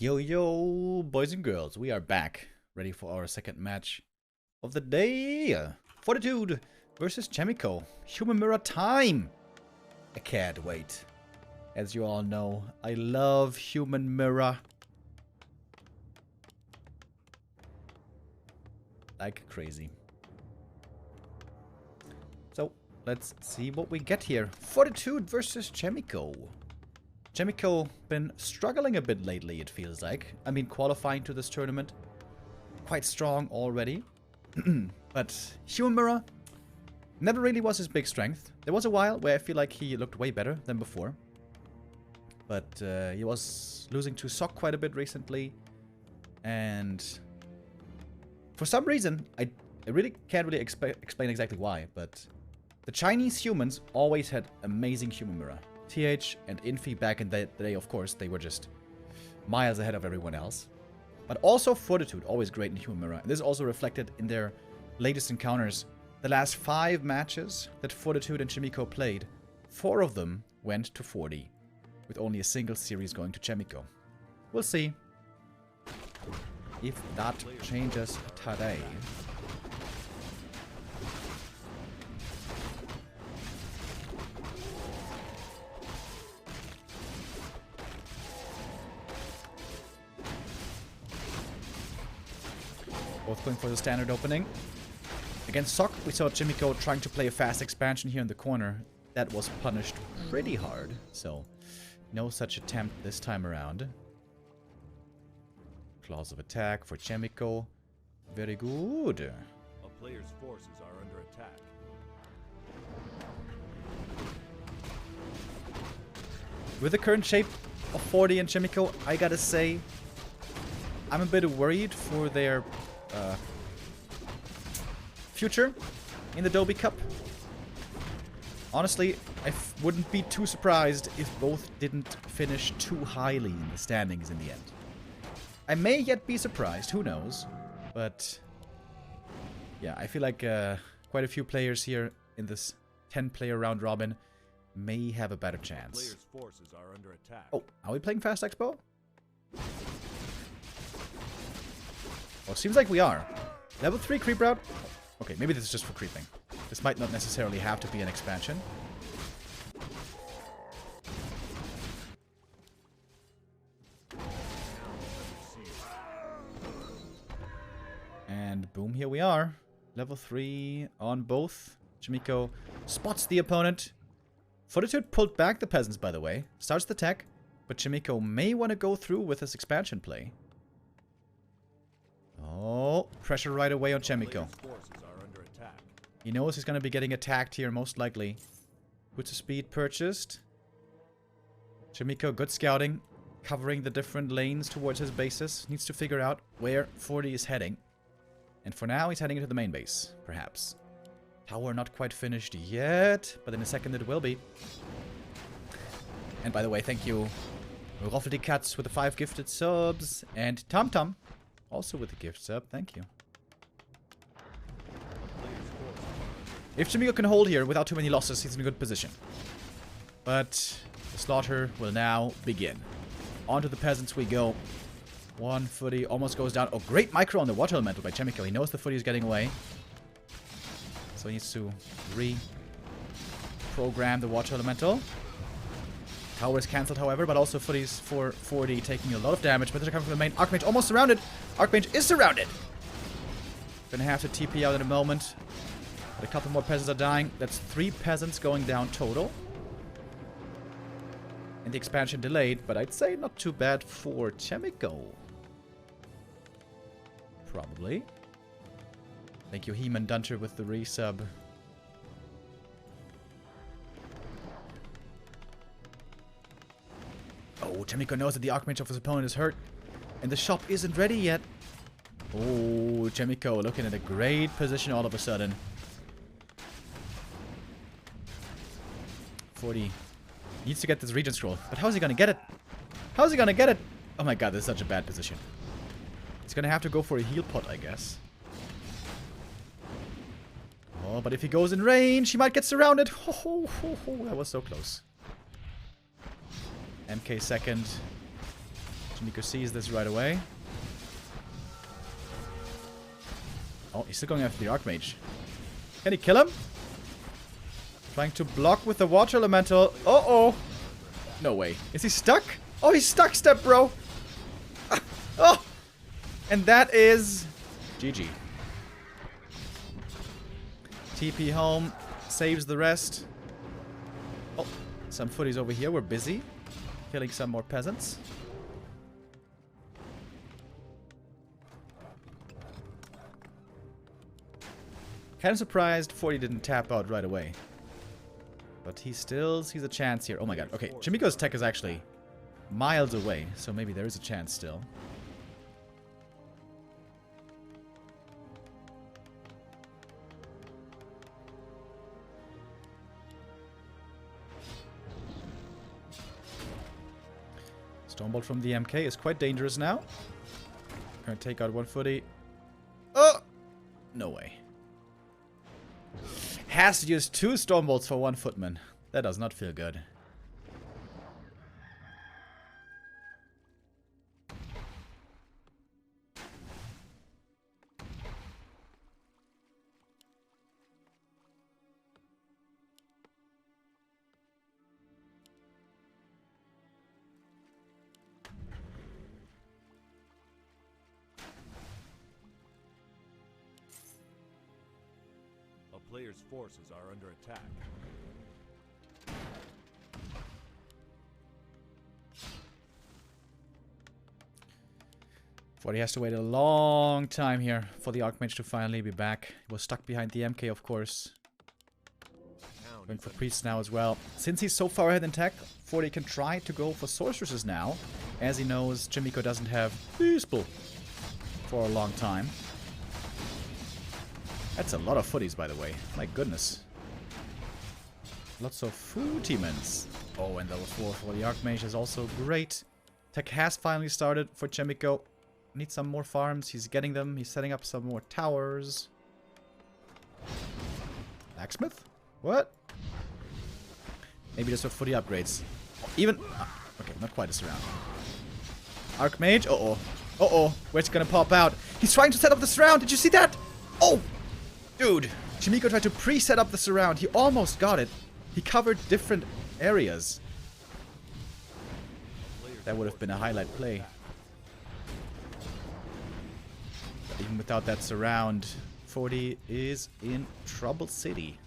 Yo, yo, boys and girls, we are back, ready for our second match of the day. Fortitude versus Chaemiko. Human mirror time. I can't wait. As you all know, I love human mirror. Like crazy. So, let's see what we get here. Fortitude versus Chaemiko. Chaemiko been struggling a bit lately, it feels like. I mean, qualifying to this tournament. Quite strong already. But human mirror never really was his big strength. There was a while where I feel like he looked way better than before. But he was losing to Sok quite a bit recently. And for some reason, I really can't really explain exactly why, but the Chinese humans always had amazing human mirror. TH and Infi back in the day, of course, they were just miles ahead of everyone else. But also Fortitude, always great in human mirror. And this is also reflected in their latest encounters. The last 5 matches that Fortitude and Chaemiko played, 4 of them went to 40, with only a single series going to Chaemiko. We'll see if that changes today. Both going for the standard opening. Against Sok, we saw Chaemiko trying to play a fast expansion here in the corner. That was punished pretty hard, so no such attempt this time around. Claws of attack for Chaemiko. Very good. A player's forces are under attack. With the current shape of 40 and Chaemiko, I gotta say, I'm a bit worried for their future in the Doubi Cup. Honestly, I wouldn't be too surprised if both didn't finish too highly in the standings in the end. I may yet be surprised, who knows. But yeah, I feel like quite a few players here in this 10-player round robin may have a better chance. Players' forces are under attack. Oh, are we playing Fast Expo? Oh, seems like we are. Level 3 creep route? Okay, maybe this is just for creeping. This might not necessarily have to be an expansion. And boom, here we are. Level 3 on both. Chaemiko spots the opponent. Fortitude pulled back the peasants, by the way. Starts the tech, but Chaemiko may want to go through with his expansion play. Oh, pressure right away on Chaemiko. He knows he's going to be getting attacked here, most likely. Puts a speed purchased. Chaemiko, good scouting. Covering the different lanes towards his bases. Needs to figure out where 40 is heading. And for now, he's heading into the main base, perhaps. Tower not quite finished yet, but in a second it will be. And by the way, thank you, Roffeldikatz with the 5 gifted subs. And TomTom, also with the gift sub. Thank you. If Chaemiko can hold here without too many losses, he's in a good position. But the slaughter will now begin. Onto the peasants we go. One footy almost goes down. Oh, great micro on the water elemental by Chaemiko. He knows the footy is getting away. So he needs to reprogram the water elemental. Tower is cancelled, however, but also footies for 40 taking a lot of damage. But they're coming from the main. Archmage almost surrounded. Archmage is surrounded. Gonna have to TP out in a moment. But a couple more peasants are dying. That's 3 peasants going down total. And the expansion delayed, but I'd say not too bad for Chaemiko. Probably. Thank you, Heman Dunter, with the resub. Oh, Chaemiko knows that the Archmage of his opponent is hurt. And the shop isn't ready yet. Oh, Chaemiko looking at a great position all of a sudden. 40 needs to get this Regent Scroll. But how's he gonna get it? How's he gonna get it? Oh my god, this is such a bad position. He's gonna have to go for a heal pot, I guess. Oh, but if he goes in range, he might get surrounded. That was so close. MK second. Chaemiko sees this right away. Oh, he's still going after the Archmage. Can he kill him? Trying to block with the Water Elemental. Uh-oh. No way. Is he stuck? Oh, he's stuck, step bro. Oh. And that is GG. TP home. Saves the rest. Oh, some footies over here. We're busy. Killing some more peasants. Kind of surprised 40 didn't tap out right away. But he still sees a chance here. Oh my god. Okay, Chaemiko's tech is actually miles away, so maybe there is a chance still. Stormbolt from the MK is quite dangerous now. Gonna take out one footy. Oh! No way. Has to use 2 Stormbolts for 1 footman. That does not feel good. Players' forces are under attack. Forty has to wait a long time here for the Archmage to finally be back. He was stuck behind the MK, of course. Going for priests now as well. Since he's so far ahead in tech, 40 can try to go for sorceresses now, as he knows Chaemiko doesn't have Peaceful for a long time. That's a lot of footies, by the way. My goodness. Lots of footimans. Oh, and level 4 for the Archmage is also great. Tech has finally started for Chaemiko. Needs some more farms. He's getting them. He's setting up some more towers. Blacksmith? What? Maybe just for footy upgrades. Even... okay, not quite a surround. Archmage? Uh-oh. Uh-oh. Where's it gonna pop out? He's trying to set up the surround. Did you see that? Oh! Dude, Chaemiko tried to pre-set up the surround. He almost got it. He covered different areas. That would have been a highlight play. But even without that surround, 40 is in Trouble City.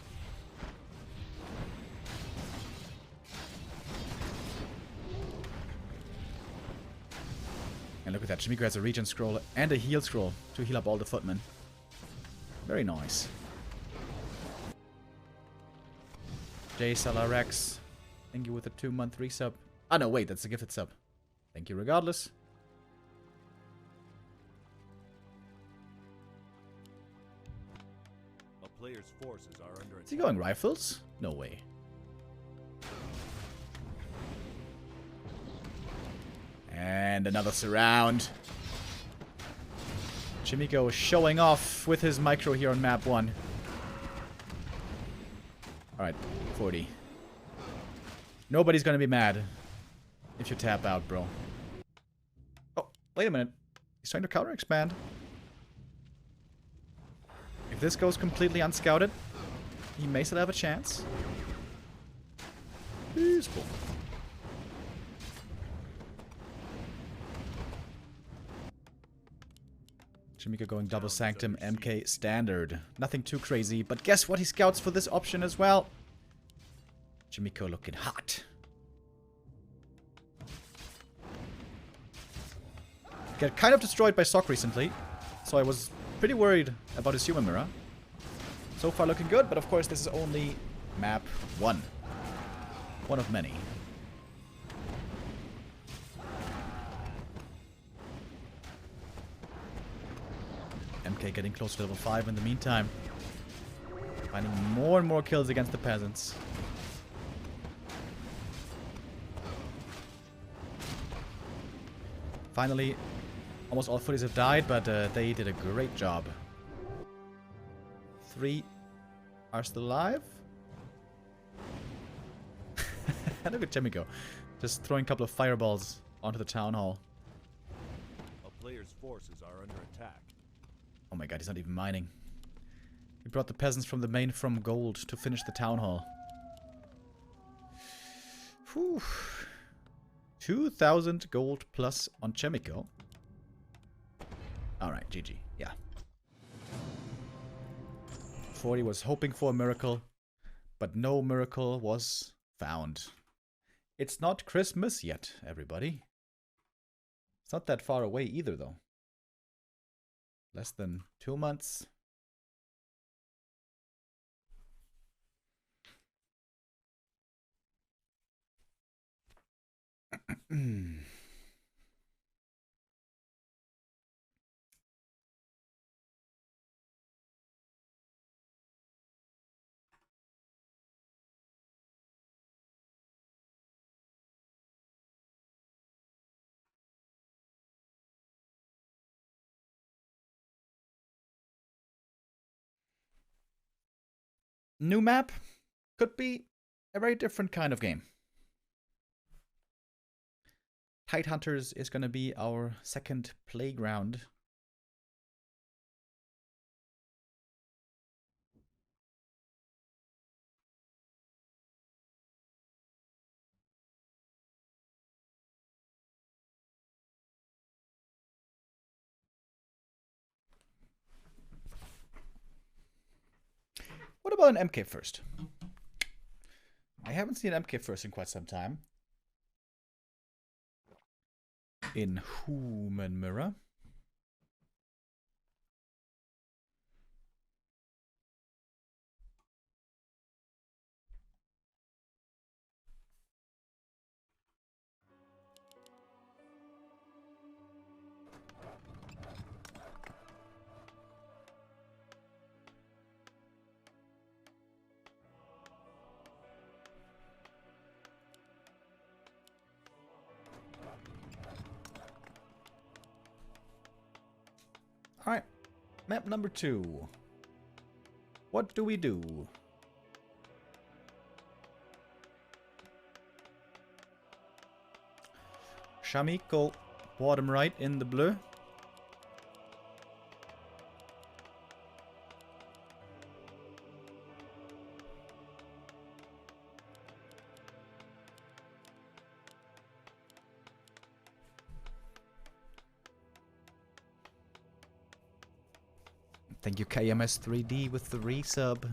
And look at that, Chaemiko has a regen scroll and a heal scroll to heal up all the footmen. Very nice. J Salarex. Thank you with a 2-month resub. Ah, no, wait, that's a gifted sub. Thank you regardless. A player's forces are under attack. Is he going rifles? No way. And another surround. Chaemiko showing off with his micro here on map 1. Alright, 40. Nobody's gonna be mad if you tap out, bro. Oh, wait a minute. He's trying to counter expand. If this goes completely unscouted, he may still have a chance. Peaceful. Chaemiko going double sanctum, MK standard. Nothing too crazy, but guess what? He scouts for this option as well. Chaemiko looking hot. Got kind of destroyed by Sock recently, so I was pretty worried about his human mirror. So far looking good, but of course this is only map 1. One of many. MK getting close to level 5 in the meantime. Finding more and more kills against the peasants. Finally, almost all footies have died, but they did a great job. 3 are still alive. Look at Chaemiko. Just throwing a couple of fireballs onto the town hall. Player's forces are under attack. Oh my god, he's not even mining. He brought the peasants from the main from gold to finish the town hall. Whew. 2,000 gold plus on Chaemiko. Alright, GG. Yeah. 40 was hoping for a miracle, but no miracle was found. It's not Christmas yet, everybody. It's not that far away either, though. Less than 2 months. New map could be a very different kind of game. Tidehunters is going to be our second playground. What about an MK first? I haven't seen MK first in quite some time. In Human Mirror. Alright, map number 2. What do we do? Chaemiko, bottom right in the blue. Thank you, KMS3D, with the resub.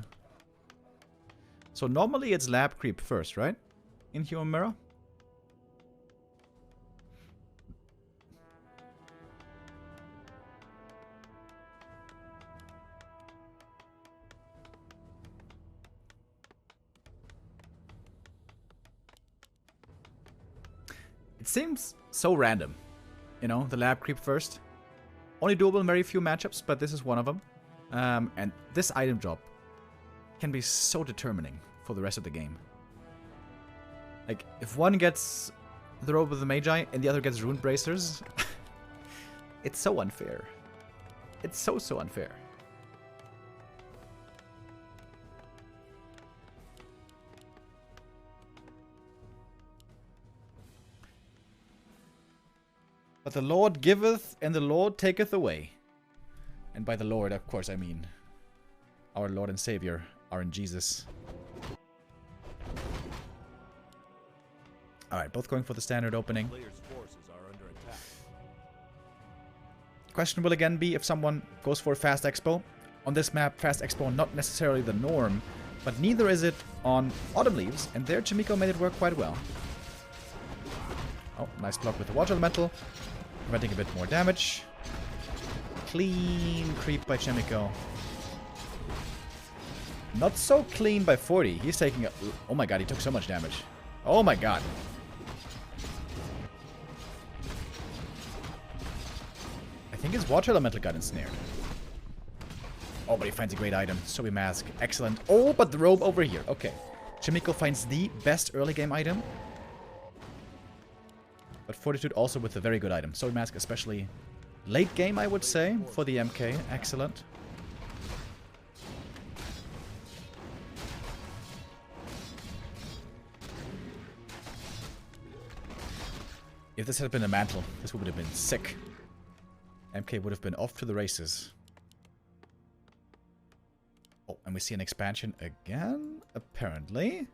So normally it's lab creep first, right? In Human Mirror? It seems so random. You know, the lab creep first. Only doable in very few matchups, but this is one of them. And this item drop can be so determining for the rest of the game. Like, if one gets the robe of the Magi and the other gets Rune Bracers, it's so unfair. It's so unfair. But the Lord giveth and the Lord taketh away. And by the Lord, of course, I mean our Lord and Savior, our in Jesus. Alright, both going for the standard opening. Player's forces are under attack. Question will again be if someone goes for Fast Expo. On this map, Fast Expo not necessarily the norm, but neither is it on Autumn Leaves, and there Chaemiko made it work quite well. Oh, nice block with the Water Elemental, preventing a bit more damage. Clean creep by Chaemiko. Not so clean by 40. He's taking a... Oh my god, he took so much damage. Oh my god. I think his Water Elemental got ensnared. Oh, but he finds a great item. Sobi Mask. Excellent. Oh, but the robe over here. Okay. Chaemiko finds the best early game item. But Fortitude also with a very good item. Sobi Mask especially... late game, I would say, for the MK. Excellent. If this had been a mantle, this would have been sick. MK would have been off to the races. Oh, and we see an expansion again, apparently.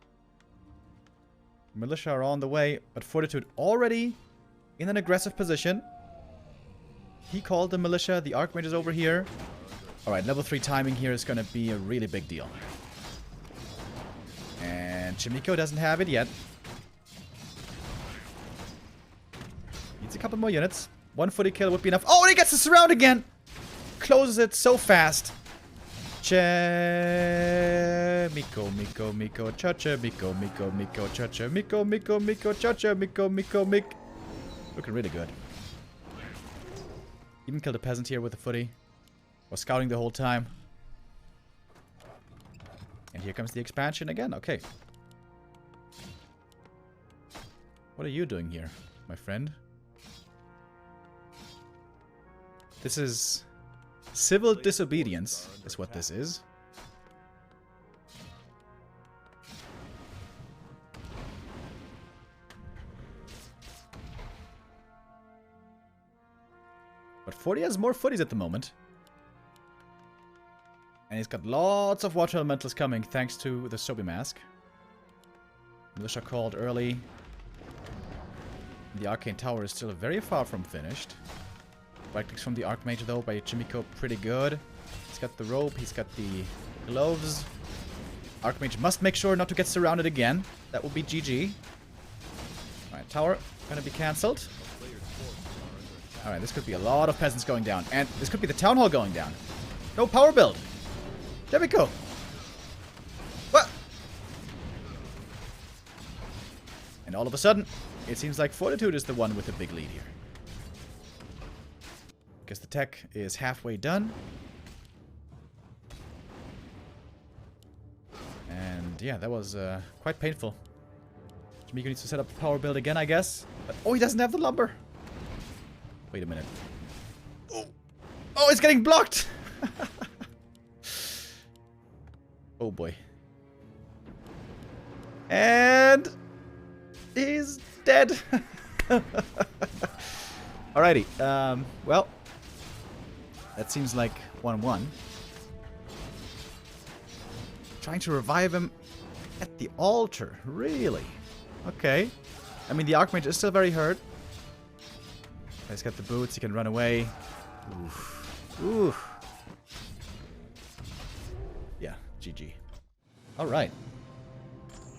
Militia are on the way, but Fortitude already in an aggressive position. He called the militia. The Archmage is over here. Alright, level 3 timing here is going to be a really big deal. And Chaemiko doesn't have it yet. Needs a couple more units. One footy kill would be enough. Oh, and he gets the surround again! Closes it so fast. Chaemiko, Chaemiko. Looking really good. Even killed a peasant here with a footy. Was scouting the whole time. And here comes the expansion again. Okay. What are you doing here, my friend? This is civil disobedience, is what this is. But 40 has more footies at the moment. And he's got lots of water elementals coming thanks to the Sobi mask. Militia called early. The Arcane Tower is still very far from finished. Right clicks from the Archmage though by Chaemiko, pretty good. He's got the rope, he's got the gloves. Archmage must make sure not to get surrounded again. That would be GG. Alright, tower gonna be cancelled. Alright, this could be a lot of peasants going down. And this could be the town hall going down. No power build. Chaemiko. What? And all of a sudden, it seems like Fortitude is the one with the big lead here. Guess the tech is halfway done. And yeah, that was quite painful. Chaemiko needs to set up the power build again, I guess. But, oh, he doesn't have the lumber. Wait a minute. Oh, oh, it's getting blocked! Oh boy. And he's dead. Alrighty. Well, that seems like 1-1. Trying to revive him at the altar. Really? Okay. I mean, the Archmage is still very hurt. He's got the boots. He can run away. Oof. Oof. Yeah, GG. Alright.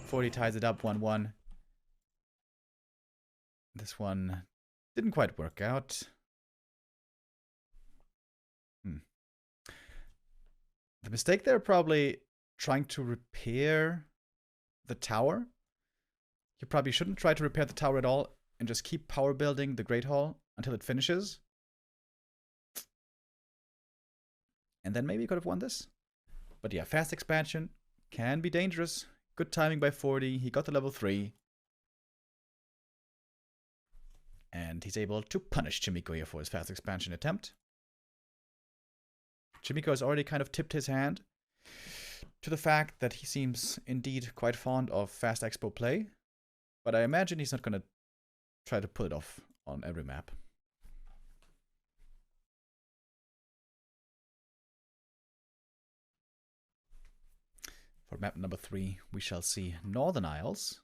40 ties it up 1-1. This one didn't quite work out. The mistake there probably trying to repair the tower. You probably shouldn't try to repair the tower at all and just keep power building the Great Hall until it finishes. And then maybe you could have won this. But yeah, fast expansion can be dangerous. Good timing by 40. He got the level 3. And he's able to punish Chaemiko here for his fast expansion attempt. Chaemiko has already kind of tipped his hand to the fact that he seems indeed quite fond of fast expo play. But I imagine he's not going to try to pull it off on every map. For map number 3, we shall see Northern Isles,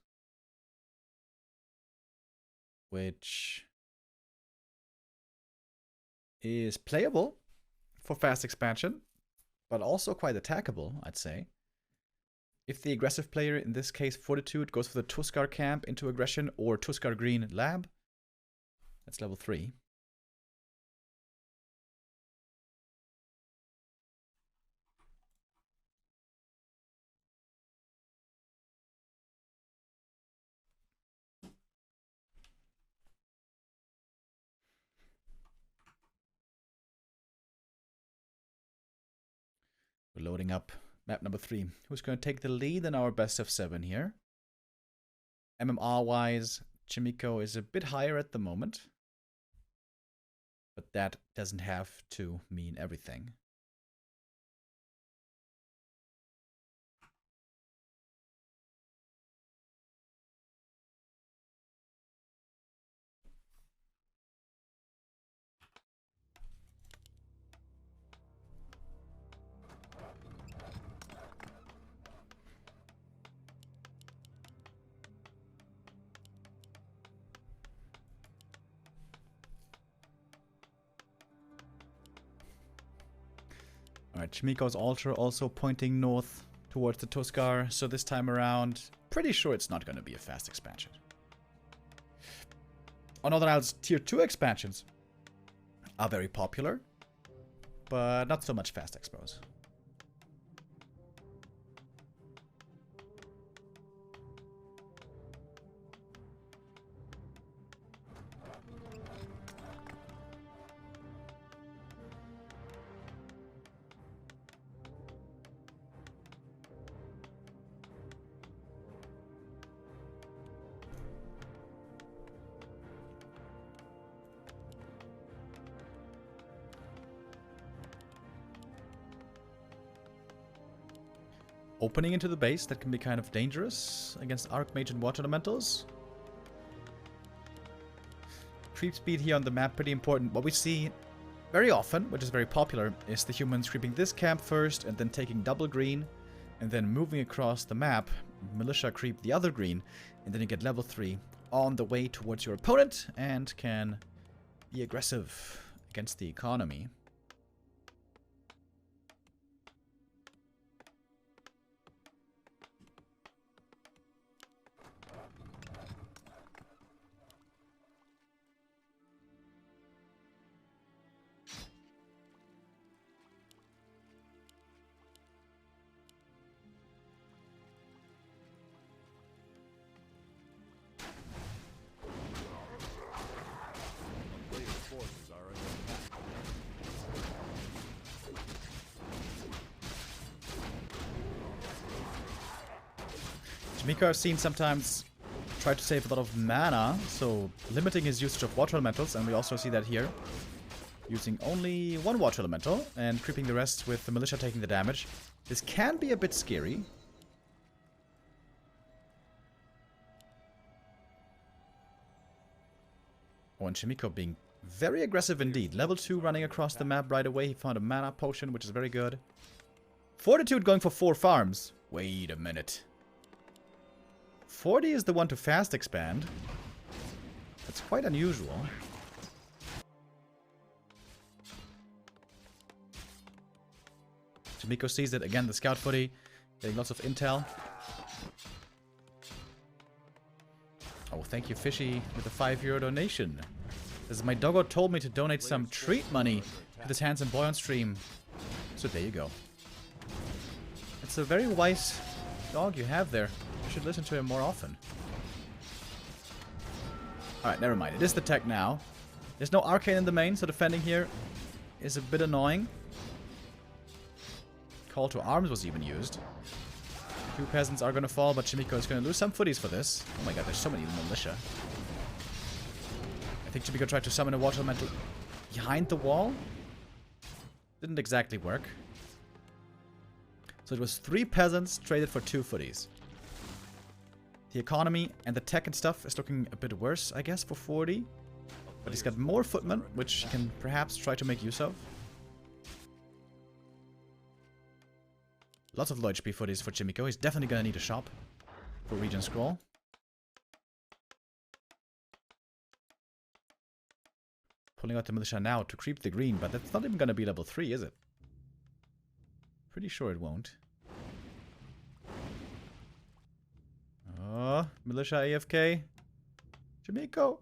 which is playable for fast expansion, but also quite attackable, I'd say. If the aggressive player, in this case Fortitude, goes for the Tuskar camp into aggression or Tuskar Green lab, that's level 3. We're loading up map number 3. Who's going to take the lead in our best of 7 here? MMR-wise, Chaemiko is a bit higher at the moment. But that doesn't have to mean everything. Alright, Chaemiko's altar also pointing north towards the Toskar. So this time around, pretty sure it's not going to be a fast expansion. On Northern Isles, tier 2 expansions are very popular, but not so much fast expos. Opening into the base, that can be kind of dangerous against Archmage and Water Elementals. Creep speed here on the map, pretty important. What we see very often, which is very popular, is the humans creeping this camp first and then taking double green and then moving across the map. Militia creep the other green and then you get level 3 on the way towards your opponent and can be aggressive against the economy. Chaemiko, I've seen sometimes try to save a lot of mana, so limiting his usage of water elementals, and we also see that here. Using only one water elemental and creeping the rest with the militia taking the damage. This can be a bit scary. Oh, and Chaemiko being very aggressive indeed. Level 2 running across the map right away. He found a mana potion, which is very good. Fortitude going for 4 farms. Wait a minute. 40 is the one to fast expand. That's quite unusual. Chaemiko sees it. Again, the scout footy. Getting lots of intel. Oh, thank you, Fishy, with a €5 donation. This is my doggo told me to donate some treat money to this handsome boy on stream. So there you go. It's a very wise dog you have there. You should listen to him more often. Alright, never mind. It is the tech now. There's no arcane in the main, so defending here is a bit annoying. Call to arms was even used. 2 peasants are going to fall, but Chaemiko is going to lose some footies for this. Oh my god, there's so many militia. I think Chaemiko tried to summon a water elemental behind the wall. Didn't exactly work. So it was 3 peasants traded for 2 footies. The economy and the tech and stuff is looking a bit worse, I guess, for 40. But he's got more footmen, which he can perhaps try to make use of. Lots of low HP footies for Chaemiko. He's definitely going to need a shop for Region Scroll. Pulling out the militia now to creep the green, but that's not even going to be level 3, is it? Pretty sure it won't. Oh, militia AFK. Chaemiko.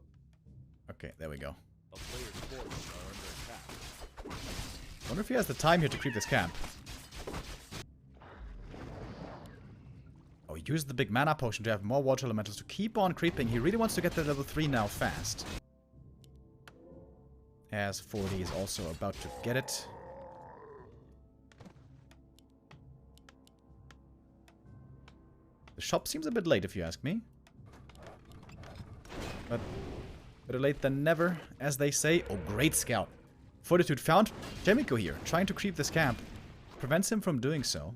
Okay, there we go. Wonder if he has the time here to creep this camp. Oh, he used the big mana potion to have more water elementals to keep on creeping. He really wants to get to level 3 now fast. As 40 is also about to get it. The shop seems a bit late, if you ask me. But better late than never, as they say. Oh, great scout. Fortitude found Chaemiko here, trying to creep this camp. Prevents him from doing so.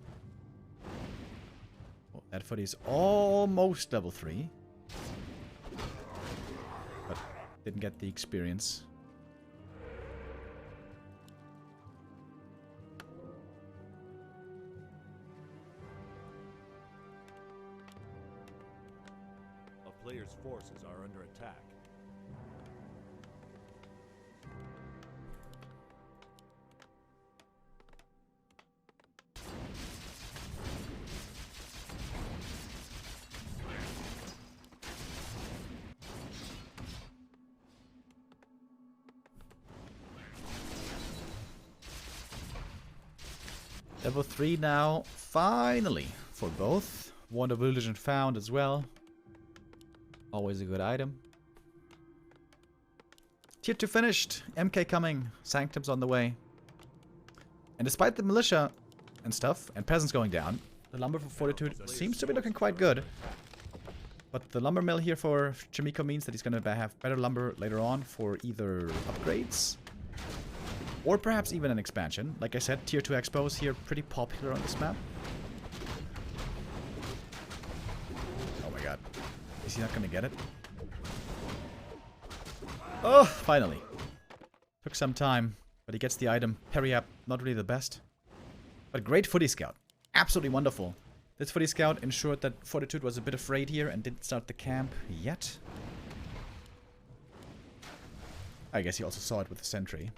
Oh, that footy is almost level 3. But didn't get the experience. Player's forces are under attack. Level 3 now, finally, for both. Wand of Illusion found as well. Always a good item. Tier 2 finished. MK coming. Sanctum's on the way. And despite the militia and stuff, and peasants going down, the lumber for Fortitude seems to be looking quite good. But the lumber mill here for Chaemiko means that he's going to have better lumber later on for either upgrades or perhaps even an expansion. Like I said, Tier 2 expos here pretty popular on this map. Oh my god. Is he not going to get it? Oh, finally. Took some time, but he gets the item. Parry up, not really the best. But great footy scout. Absolutely wonderful. This footy scout ensured that Fortitude was a bit afraid here and didn't start the camp yet. I guess he also saw it with the sentry.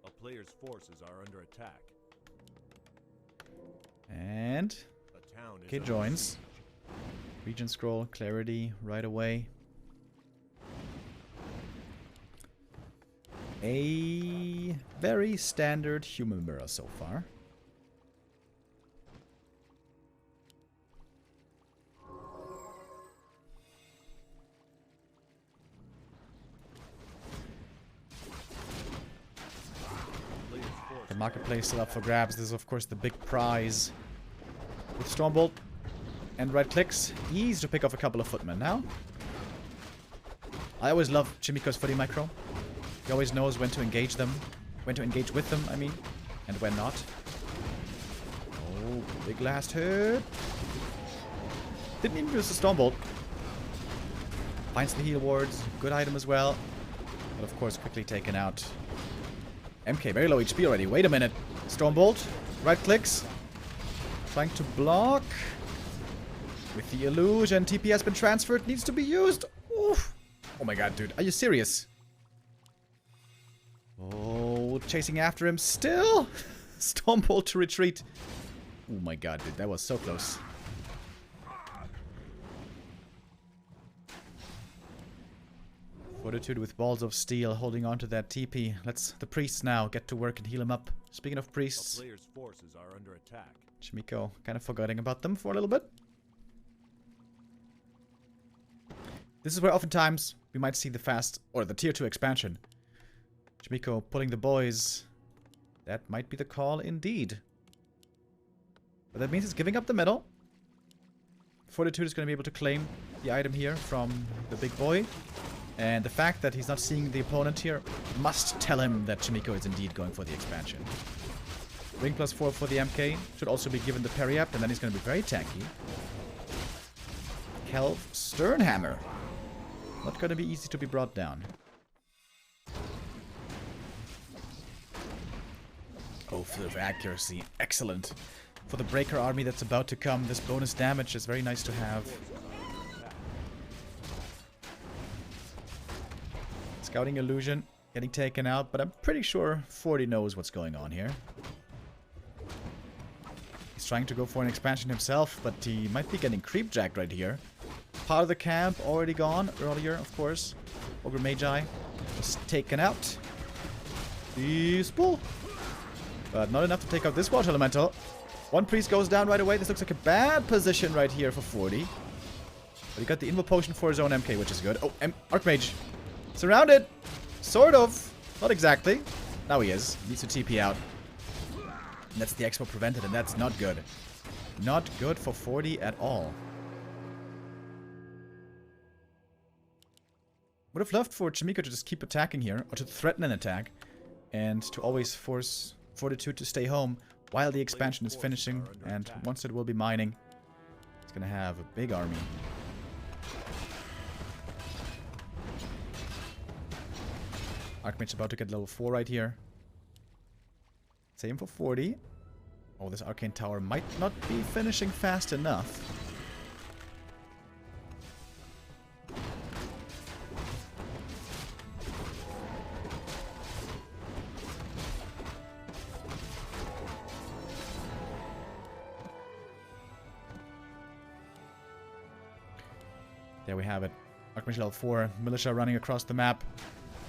A player's forces are under attack. And A town is okay, under joins. siege. Region scroll, clarity, right away. A very standard human mirror so far. The marketplace still up for grabs. This is of course the big prize. With Stormbolt and right clicks, easy to pick off a couple of footmen now. I always love Chaemiko's footy micro. He always knows when to engage them. When to engage with them, I mean. And when not. Oh, big last hit. Didn't even use the Stormbolt. Finds the heal wards. Good item as well. But of course quickly taken out. MK, very low HP already. Wait a minute. Stormbolt. Right clicks. Trying to block. With the illusion. TP has been transferred. Needs to be used. Oof. Oh my god, dude. Are you serious? Oh, chasing after him still. Stormbolt to retreat. Oh my god, dude. That was so close. Fortitude with balls of steel holding on to that TP. Let's the priests now get to work and heal him up. Speaking of A priests, player's forces are under attack. Chaemiko kind of forgetting about them for a little bit. This is where oftentimes we might see the fast or the tier 2 expansion. Chaemiko pulling the boys. That might be the call indeed. But that means it's giving up the middle. Fortitude is going to be able to claim the item here from the big boy. And the fact that he's not seeing the opponent here must tell him that Chaemiko is indeed going for the expansion. Ring +4 for the MK. Should also be given the parry up, and then he's going to be very tanky. Kelv Sternhammer. Not going to be easy to be brought down. Oh, full of accuracy. Excellent. For the Breaker army that's about to come, this bonus damage is very nice to have. Scouting illusion, getting taken out, but I'm pretty sure 40 knows what's going on here. He's trying to go for an expansion himself, but he might be getting creepjacked right here. Part of the camp already gone earlier, of course. Ogre Magi was taken out. Peaceful. But not enough to take out this Water Elemental. One priest goes down right away. This looks like a bad position right here for 40. But he got the Invo Potion for his own MK, which is good. Oh, Archmage. Surrounded! Sort of. Not exactly. Now he is. Needs to TP out. And that's the Expo prevented, and that's not good. Not good for 40 at all. Would have loved for Chaemiko to just keep attacking here, or to threaten an attack, and to always force Fortitude to stay home while the expansion is finishing, and once it will be mining, it's gonna have a big army. Archmage's about to get level 4 right here. Same for 40. Oh, this Arcane Tower might not be finishing fast enough. There we have it. Archmage level 4, Militia running across the map.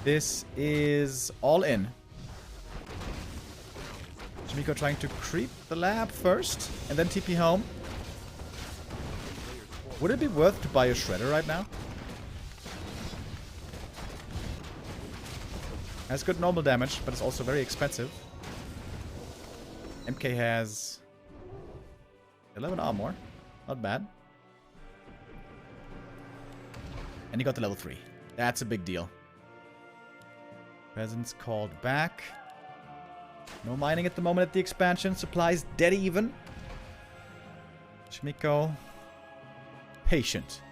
This is all in. Chaemiko trying to creep the lab first, and then TP home. Would it be worth to buy a shredder right now? Has good normal damage, but it's also very expensive. MK has 11 armor. Not bad. And he got the level 3. That's a big deal. Peasants called back. No mining at the moment at the expansion. Supplies dead even. Chaemiko. Patient.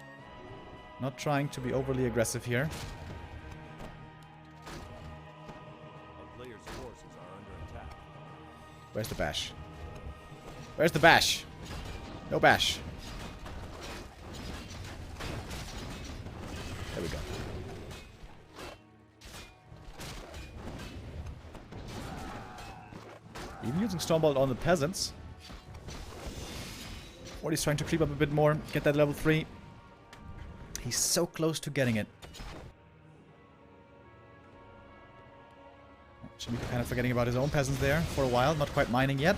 Not trying to be overly aggressive here. Where's the bash? Where's the bash? No bash. There we go. Even using Stormbolt on the peasants. Or he's trying to creep up a bit more, get that level 3. He's so close to getting it. Chaemiko kind of forgetting about his own peasants there for a while. Not quite mining yet.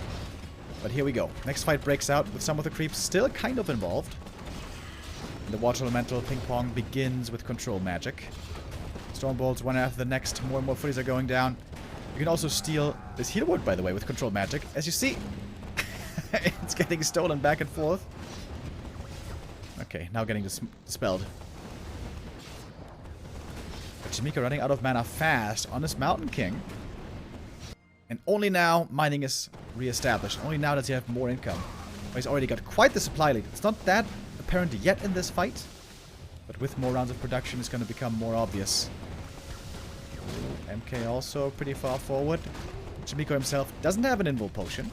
But here we go. Next fight breaks out with some of the creeps still kind of involved. The Water Elemental Ping Pong begins with control magic. Stormbolts one after the next. More and more footies are going down. You can also steal this heal ward, by the way, with control magic. As you see, it's getting stolen back and forth. Okay, now getting dispelled. But Chaemiko running out of mana fast on his Mountain King. And only now mining is re-established. Only now does he have more income. Well, he's already got quite the supply lead. It's not that apparent yet in this fight. But with more rounds of production, it's going to become more obvious. MK also pretty far forward. Chaemiko himself doesn't have an invul potion.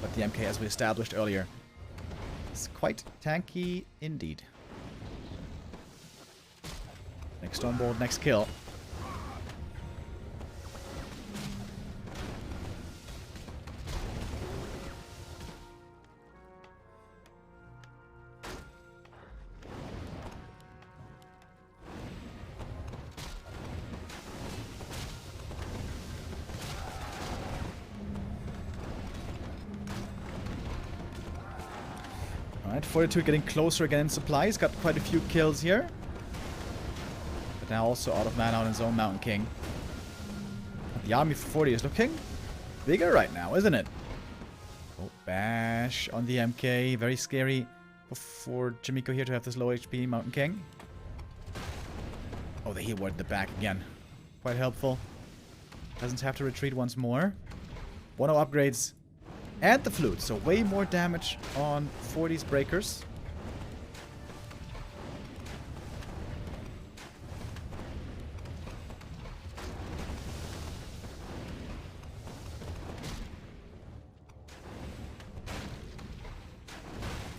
But the MK, as we established earlier, is quite tanky indeed. Next on board, next kill. Alright, Fortitude getting closer again in supply. He's got quite a few kills here. But now also out of mana on his own Mountain King. The army for 40 is looking bigger right now, isn't it? Oh, bash on the MK. Very scary for Chaemiko here to have this low HP Mountain King. Oh, the heal ward at the back again. Quite helpful. Peasants have to retreat once more. 1-0 upgrades. And the flute, so way more damage on 40's breakers.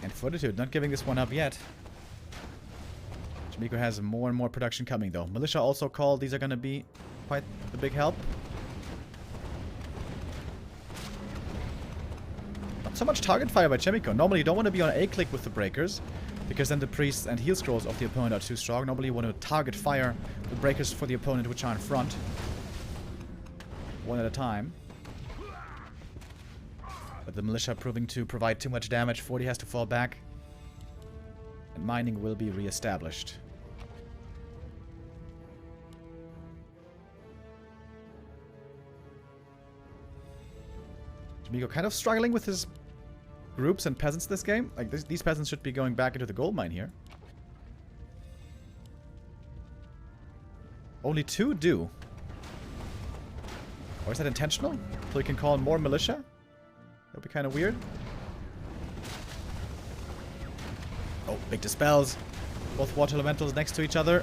And Fortitude not giving this one up yet. Chaemiko has more and more production coming though. Militia also called. These are going to be quite a big help. So much target fire by Chaemiko. Normally you don't want to be on A-click with the breakers, because then the priests and heal scrolls of the opponent are too strong. Normally you want to target fire the breakers for the opponent which are in front. One at a time. But the militia proving to provide too much damage. 40 has to fall back. And mining will be re-established. Chaemiko kind of struggling with his groups and peasants this game. Like, these peasants should be going back into the gold mine here. Only 2 do. Or is that intentional? So you can call more militia? That would be kind of weird. Oh, big dispels. Both water elementals next to each other.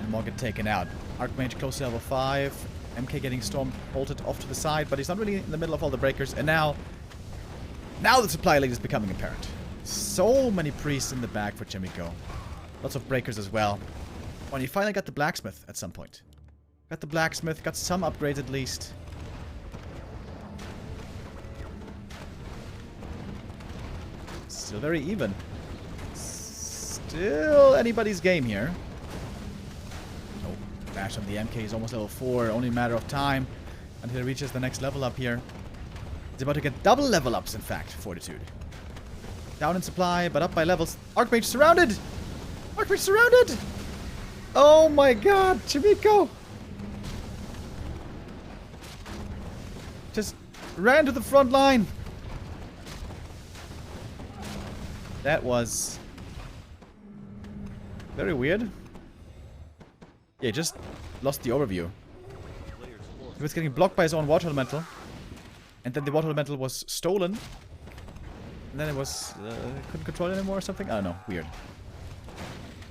And more get taken out. Archmage close to level 5. MK getting storm bolted off to the side, but he's not really in the middle of all the breakers. And now the supply lead is becoming apparent. So many priests in the back for Chaemiko. Lots of breakers as well. Oh, and he finally got the blacksmith at some point. Got the blacksmith, got some upgrades at least. Still very even. Still anybody's game here. Oh, expansion. The MK is almost level 4. Only a matter of time until it reaches the next level up here. It's about to get double level ups, in fact, Fortitude. Down in supply, but up by levels. Archmage surrounded! Archmage surrounded! Oh my god, Chaemiko! Just ran to the front line. That was very weird. Yeah, just lost the overview. He was getting blocked by his own water elemental. And then the water elemental was stolen. And then it was... couldn't control it anymore or something? I don't know. Weird.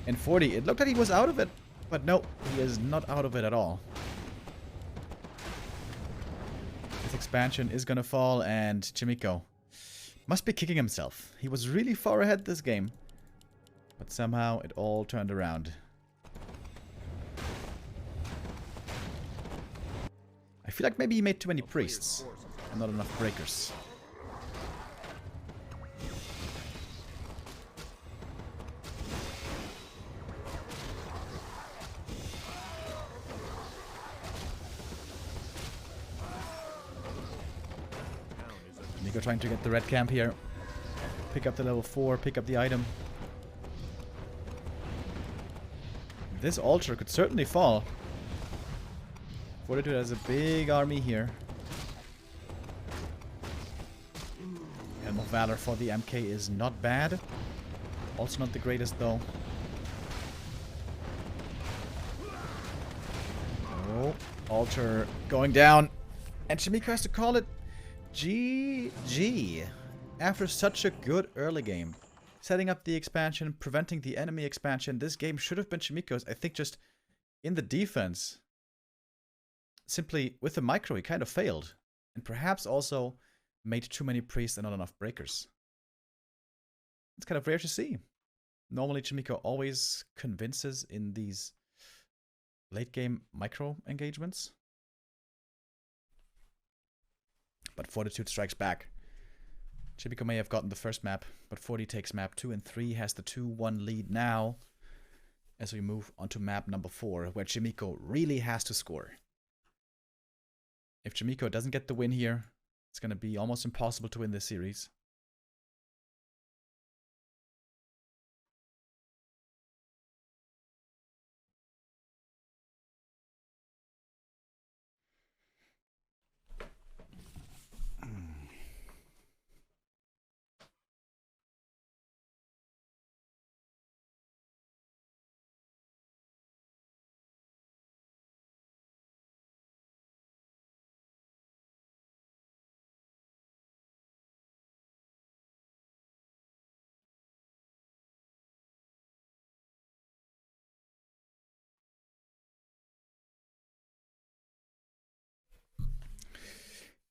And 40, it looked like he was out of it. But no, he is not out of it at all. This expansion is gonna fall, and Chaemiko must be kicking himself. He was really far ahead this game. But somehow it all turned around. I feel like maybe he made too many priests and not enough breakers. Nico trying to get the red camp here. Pick up the level 4, pick up the item. This altar could certainly fall. Fortitude has a big army here. Helm of Valor for the MK is not bad. Also not the greatest though. Oh, altar going down. And Chaemiko has to call it GG. After such a good early game. Setting up the expansion, preventing the enemy expansion. This game should have been Chaemiko's. I think just in the defense. Simply, with the micro, he kind of failed. And perhaps also made too many priests and not enough breakers. It's kind of rare to see. Normally, Chaemiko always convinces in these late game micro engagements. But Fortitude strikes back. Chaemiko may have gotten the first map, but 40 takes map 2 and 3, has the 2-1 lead now. As we move on to map number 4, where Chaemiko really has to score. If Chaemiko doesn't get the win here, it's going to be almost impossible to win this series.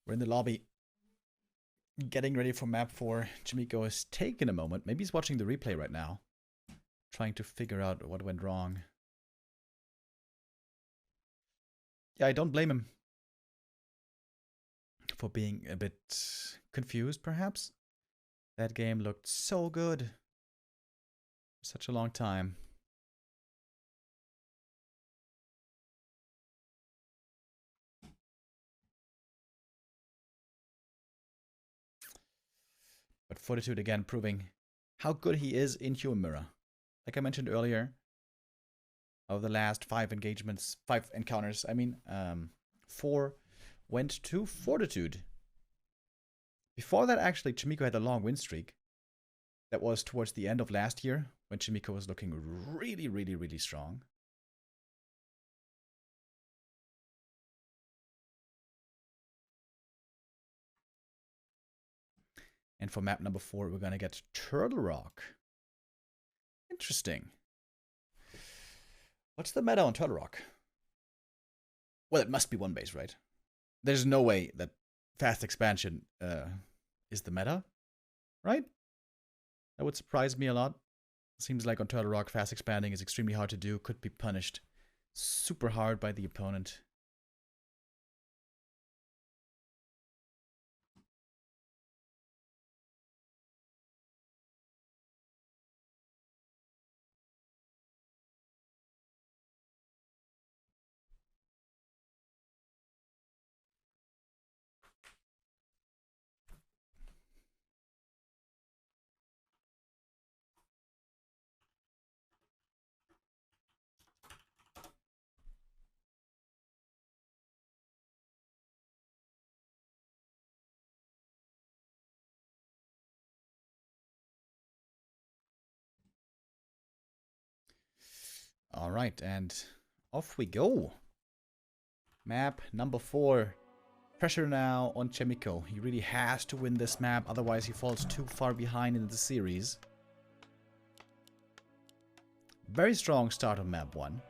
We're in the lobby, getting ready for map 4. Chaemiko is taking a moment. Maybe he's watching the replay right now, trying to figure out what went wrong. Yeah, I don't blame him for being a bit confused, perhaps. That game looked so good for such a long time. But Fortitude again proving how good he is in Human Mirror. Like I mentioned earlier, of the last 5 engagements, 5 encounters, 4 went to Fortitude. Before that, actually, Chaemiko had a long win streak. That was towards the end of last year, when Chaemiko was looking really, really, really strong. And for map number 4, we're going to get Turtle Rock. Interesting. What's the meta on Turtle Rock? Well, it must be one base, right? There's no way that fast expansion is the meta, right? That would surprise me a lot. Seems like on Turtle Rock, fast expanding is extremely hard to do. Could be punished super hard by the opponent. Alright, and off we go. Map number 4. Pressure now on Chaemiko. He really has to win this map, otherwise he falls too far behind in the series. Very strong start on map 1.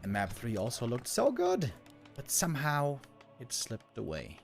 And map 3 also looked so good, but somehow it slipped away.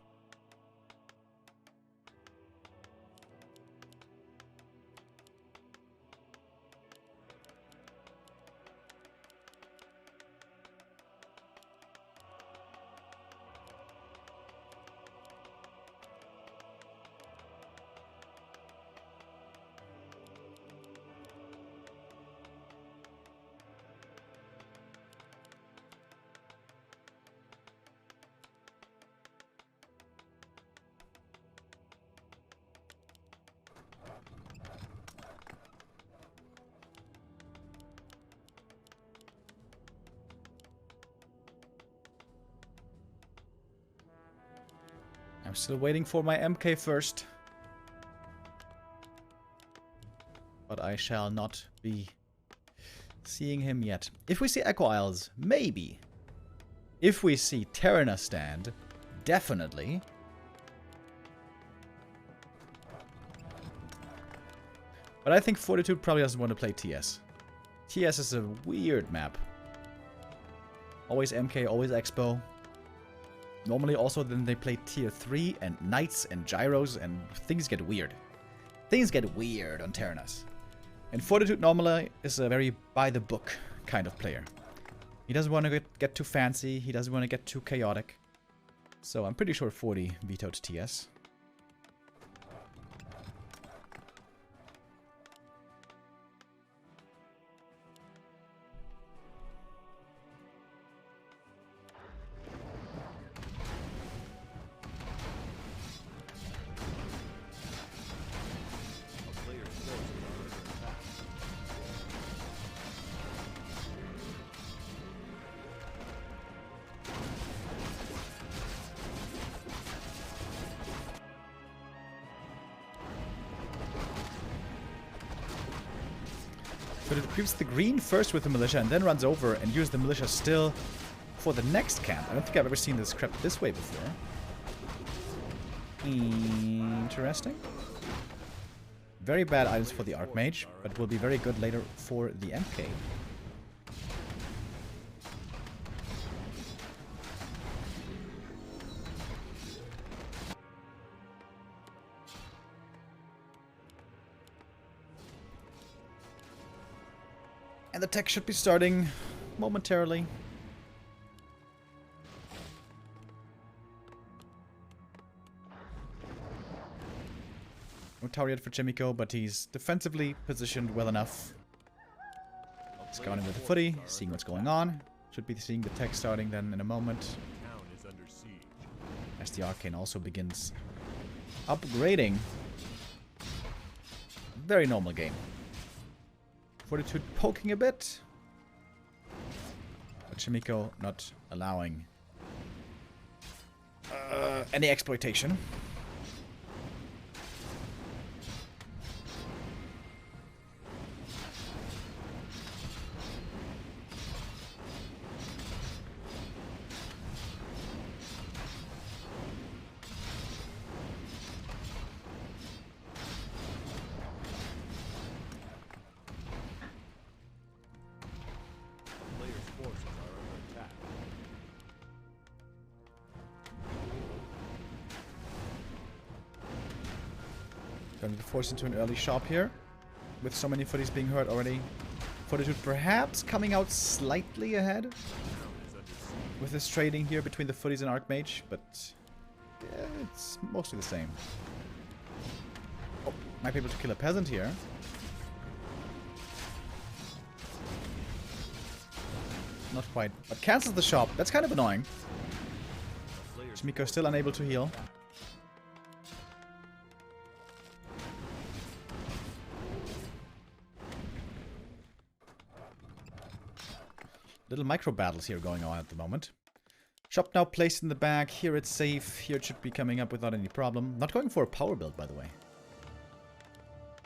I'm still waiting for my MK first. But I shall not be seeing him yet. If we see Echo Isles, maybe. If we see Terrana stand, definitely. But I think Fortitude probably doesn't want to play TS. TS is a weird map. Always MK, always Expo. Normally also then they play tier 3 and knights and gyros and things get weird. Things get weird on Terranas. And Fortitude normally is a very by the book kind of player. He doesn't want to get too fancy, he doesn't want to get too chaotic. So I'm pretty sure 40 vetoed TS. But it creeps the green first with the militia and then runs over and uses the militia still for the next camp. I don't think I've ever seen this crept this way before. Interesting. Very bad items for the Archmage, but will be very good later for the MK. And the tech should be starting momentarily. No tower yet for Chaemiko, but he's defensively positioned well enough. Scouting with the footy, seeing what's going on. Should be seeing the tech starting then in a moment. As the Arcane also begins upgrading. Very normal game. Fortitude poking a bit. But Chaemiko not allowing any exploitation. Going to be forced into an early shop here. With so many footies being hurt already. Fortitude perhaps coming out slightly ahead. With this trading here between the footies and Archmage. But yeah, it's mostly the same. Oh, might be able to kill a peasant here. Not quite. But cancels the shop. That's kind of annoying. Chaemiko still unable to heal. Little micro battles here going on at the moment. Shop now placed in the back. Here it's safe. Here it should be coming up without any problem. Not going for a power build, by the way.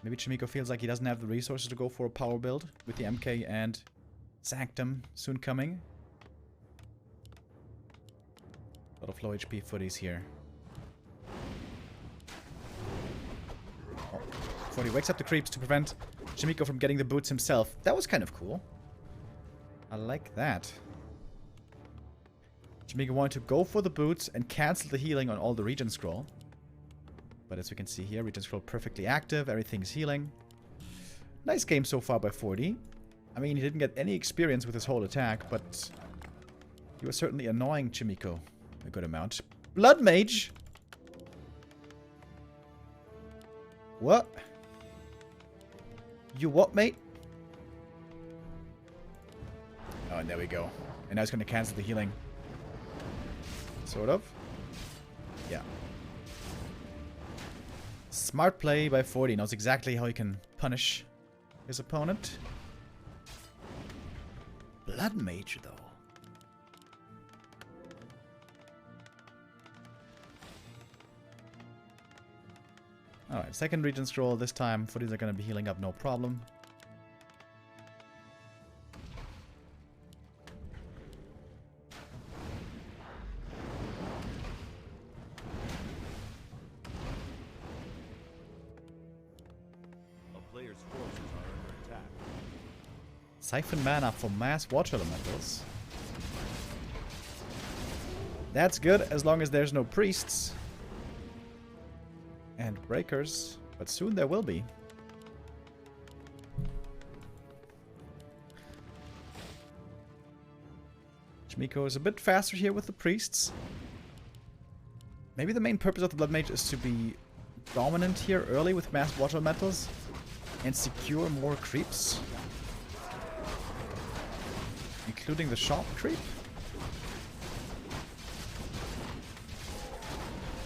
Maybe Chaemiko feels like he doesn't have the resources to go for a power build with the MK and Sanctum soon coming. A lot of low HP footies here. Oh, 40 wakes up the creeps to prevent Chaemiko from getting the boots himself. That was kind of cool. I like that. Chaemiko wanted to go for the boots and cancel the healing on all the regen scroll. But as we can see here, regen scroll perfectly active, everything's healing. Nice game so far by 40. I mean, he didn't get any experience with his whole attack, but he was certainly annoying Chaemiko a good amount. Blood Mage! What? You what, mate? Oh, and there we go. And now he's going to cancel the healing. Sort of. Yeah. Smart play by 40. Knows exactly how he can punish his opponent. Blood Mage, though. Alright, second regen scroll. This time, 40s are going to be healing up no problem. A player's forces are under attack. Siphon mana for mass water elementals. That's good as long as there's no priests. And breakers, but soon there will be. Chaemiko is a bit faster here with the priests. Maybe the main purpose of the Blood Mage is to be dominant here early with mass water elementals and secure more creeps. Including the shop creep.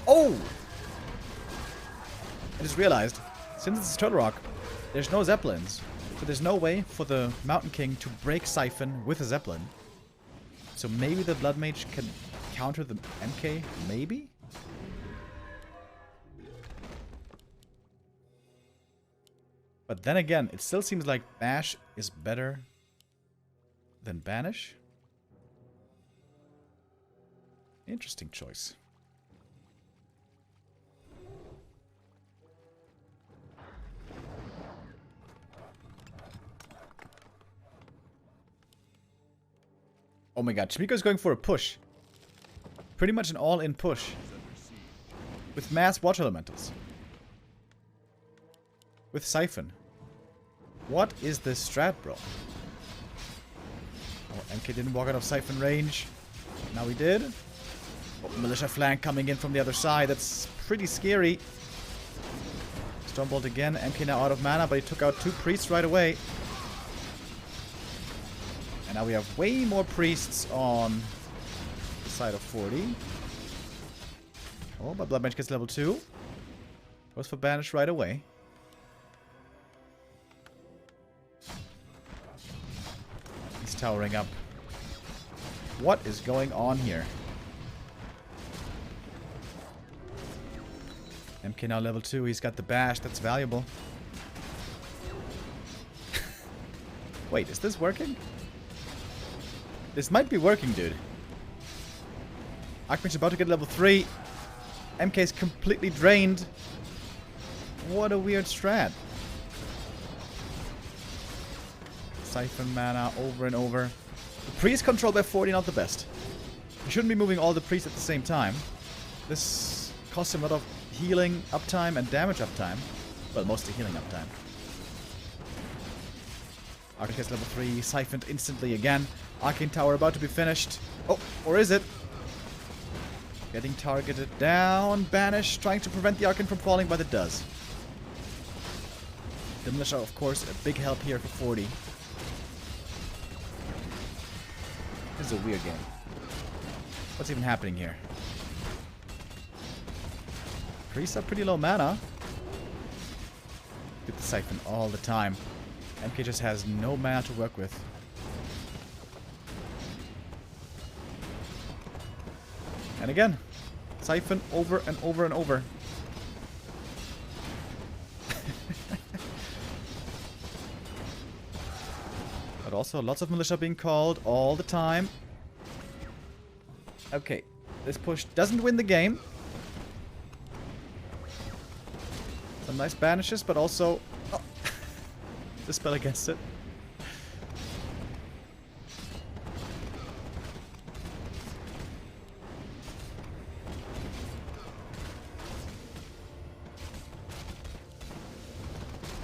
Oh! I just realized, since it's Turtle Rock, there's no Zeppelins. So there's no way for the Mountain King to break Siphon with a Zeppelin. So maybe the Blood Mage can counter the MK? Maybe? But then again, it still seems like Bash is better than Banish. Interesting choice. Oh my god, Chaemiko's going for a push. Pretty much an all-in push. With mass water elementals. With Siphon. What is this strat, bro? Oh, MK didn't walk out of Siphon range. Now he did. Oh, militia flank coming in from the other side. That's pretty scary. Stormbolt again. MK now out of mana, but he took out 2 priests right away. And now we have way more priests on the side of 40. Oh, but Blood Mage gets level 2. Goes for Banish right away. He's towering up. What is going on here? MK now level 2. He's got the Bash. That's valuable. Wait, is this working? This might be working, dude. Archmage's about to get level 3. MK is completely drained. What a weird strat. Siphon mana over and over. The priest controlled by 40, not the best. You shouldn't be moving all the priests at the same time. This costs him a lot of healing uptime and damage uptime. Well, mostly healing uptime. Arctic has level 3, siphoned instantly again. Arcane Tower about to be finished. Oh, or is it? Getting targeted down. Banish, trying to prevent the Arcane from falling, but it does. The militia, of course, a big help here for 40. This is a weird game. What's even happening here? Priests are pretty low mana. Get the Siphon all the time. MK just has no mana to work with. And again, Siphon over and over and over. But also lots of militia being called all the time. Okay, this push doesn't win the game. Some nice banishes, but also... Oh. The spell against it.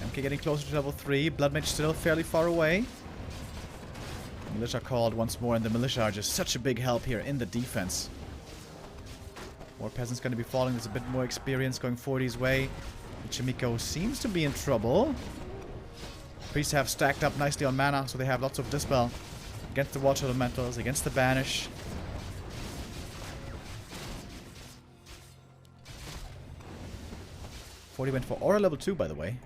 MK getting closer to level 3. Blood Mage still fairly far away. Militia called once more, and the militia are just such a big help here in the defense. More peasants going to be falling. There's a bit more experience going 40's way. Chaemiko seems to be in trouble. Priests have stacked up nicely on mana, so they have lots of dispel against the water elementals, against the banish. Forty went for aura level 2, by the way.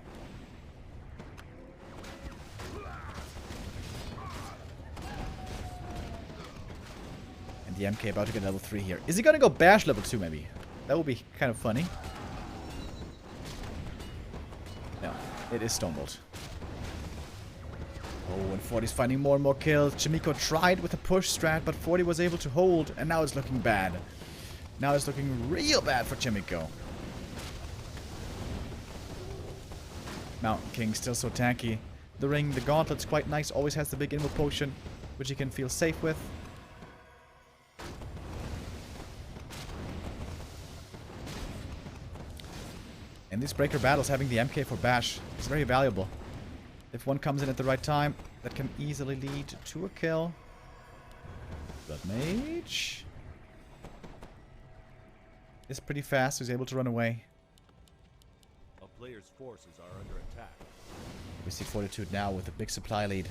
And the MK about to get level 3 here. Is he gonna go bash level 2 maybe? That would be kind of funny. No, it is Stonebolt. Oh, and 40's finding more and more kills. Chaemiko tried with a push strat, but 40 was able to hold, and now it's looking bad. Now it's looking real bad for Chaemiko. Mountain King still so tanky. The ring, the gauntlet's quite nice. Always has the big invoke potion, which he can feel safe with. In these breaker battles, having the MK for bash is very valuable. If one comes in at the right time, that can easily lead to a kill. Blood Mage is pretty fast. He's able to run away. A player's forces are under attack. We see Fortitude now with a big supply lead.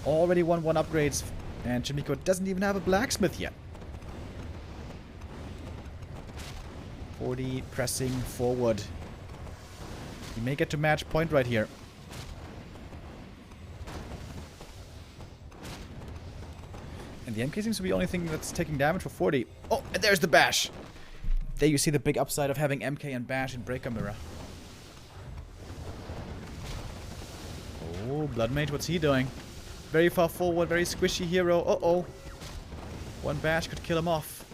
Already 1-1 upgrades, and Chaemiko doesn't even have a blacksmith yet. 40 pressing forward. He may get to match point right here. And the MK seems to be the only thing that's taking damage for 40. Oh, and there's the bash. There you see the big upside of having MK and bash in Breaker Mirror. Oh, Blood Mage, what's he doing? Very far forward, very squishy hero. Uh-oh. One bash could kill him off.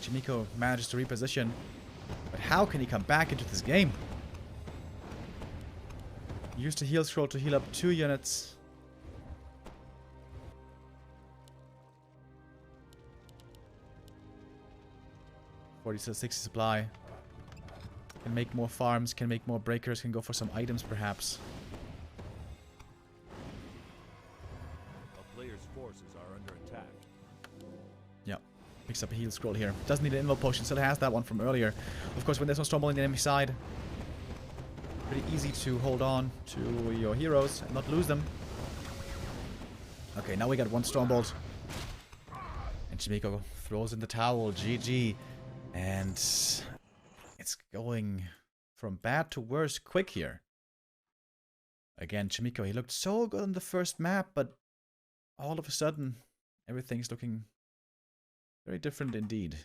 Chaemiko manages to reposition. But how can he come back into this game? Used a heal scroll to heal up 2 units. Still 60 supply. Can make more farms, can make more breakers, can go for some items perhaps. A player's forces are under attack. Yeah. Picks up a heal scroll here. Doesn't need an invoke potion, still has that one from earlier. Of course, when there's no Stormbolt on the enemy side, pretty easy to hold on to your heroes and not lose them. Okay, now we got one Stormbolt. And Chaemiko throws in the towel. GG. And it's going from bad to worse quick here. Again, Chaemiko, he looked so good on the first map, but all of a sudden, everything's looking very different indeed.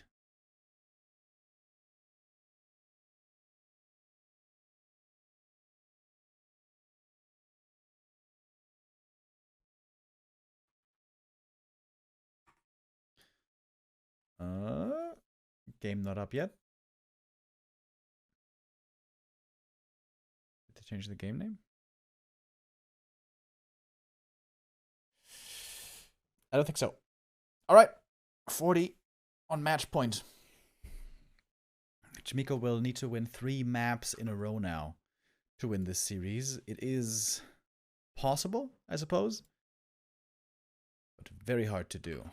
Game not up yet. Did they change the game name? I don't think so. Alright. 40 on match point. Chaemiko will need to win 3 maps in a row now to win this series. It is possible, I suppose, but very hard to do.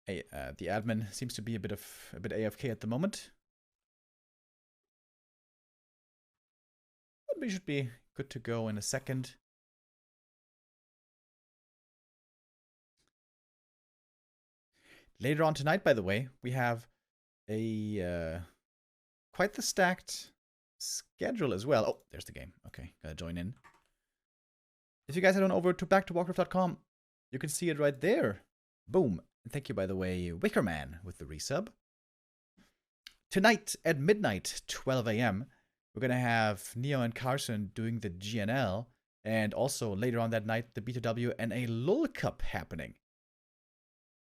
Hey, the admin seems to be a bit AFK at the moment. But we should be good to go in a second. Later on tonight, by the way, we have a quite the stacked schedule as well. Oh, there's the game. Okay, gotta join in. If you guys head on over to backtowarcraft.com, you can see it right there. Boom. And thank you, by the way, Wickerman, with the resub. Tonight at midnight, 12 a.m., we're going to have Neo and Carson doing the GNL. And also, later on that night, the B2W and a LOL Cup happening.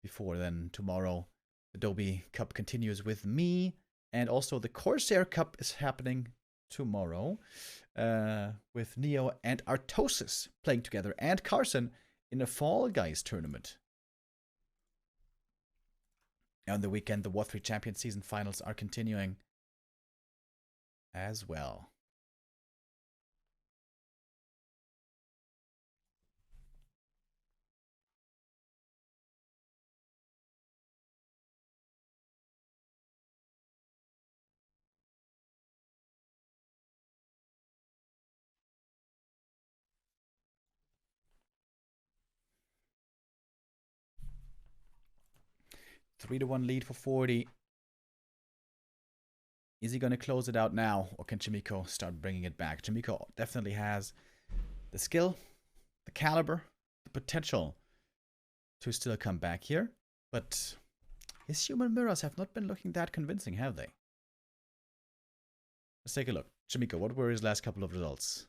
Before then, tomorrow, the Doubi Cup continues with me. And also, the CORSAIR Cup is happening tomorrow. With Neo and Artosis playing together. And Carson in a Fall Guys tournament. On the weekend, the WC3 Champion Season Finals are continuing as well. Three to 1 lead for 40. Is he going to close it out now, or can Chaemiko start bringing it back? Chaemiko definitely has the skill, the caliber, the potential to still come back here. But his human mirrors have not been looking that convincing, have they? Let's take a look. Chaemiko, what were his last couple of results?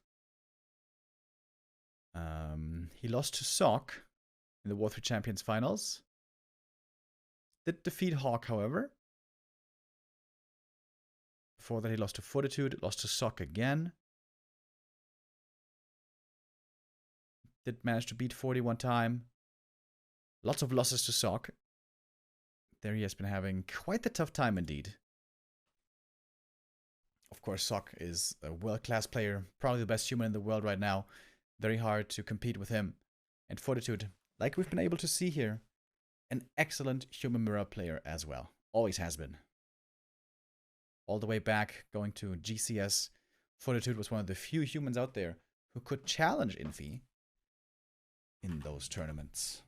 He lost to Sock in the WC3 Champions Finals. Did defeat Hawk, however. Before that, he lost to Fortitude, lost to Sock again. Did manage to beat 40 one time. Lots of losses to Sock. There he has been having quite the tough time indeed. Of course, Sock is a world-class player, probably the best human in the world right now. Very hard to compete with him. And Fortitude, like we've been able to see here, an excellent human mirror player as well. Always has been. All the way back, going to GCS, Fortitude was one of the few humans out there who could challenge Infi in those tournaments.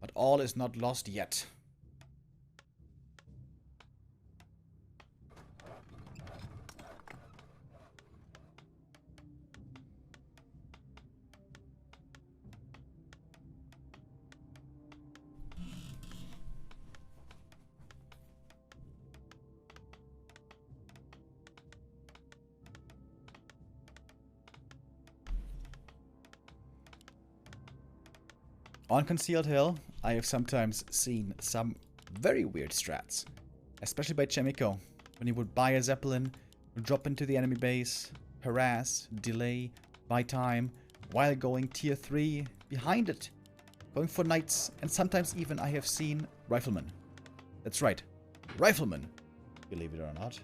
But all is not lost yet. On Concealed Hill, I have sometimes seen some very weird strats, especially by Chaemiko, when he would buy a Zeppelin, drop into the enemy base, harass, delay, buy time, while going tier 3 behind it, going for knights, and sometimes even I have seen riflemen. That's right, riflemen, believe it or not.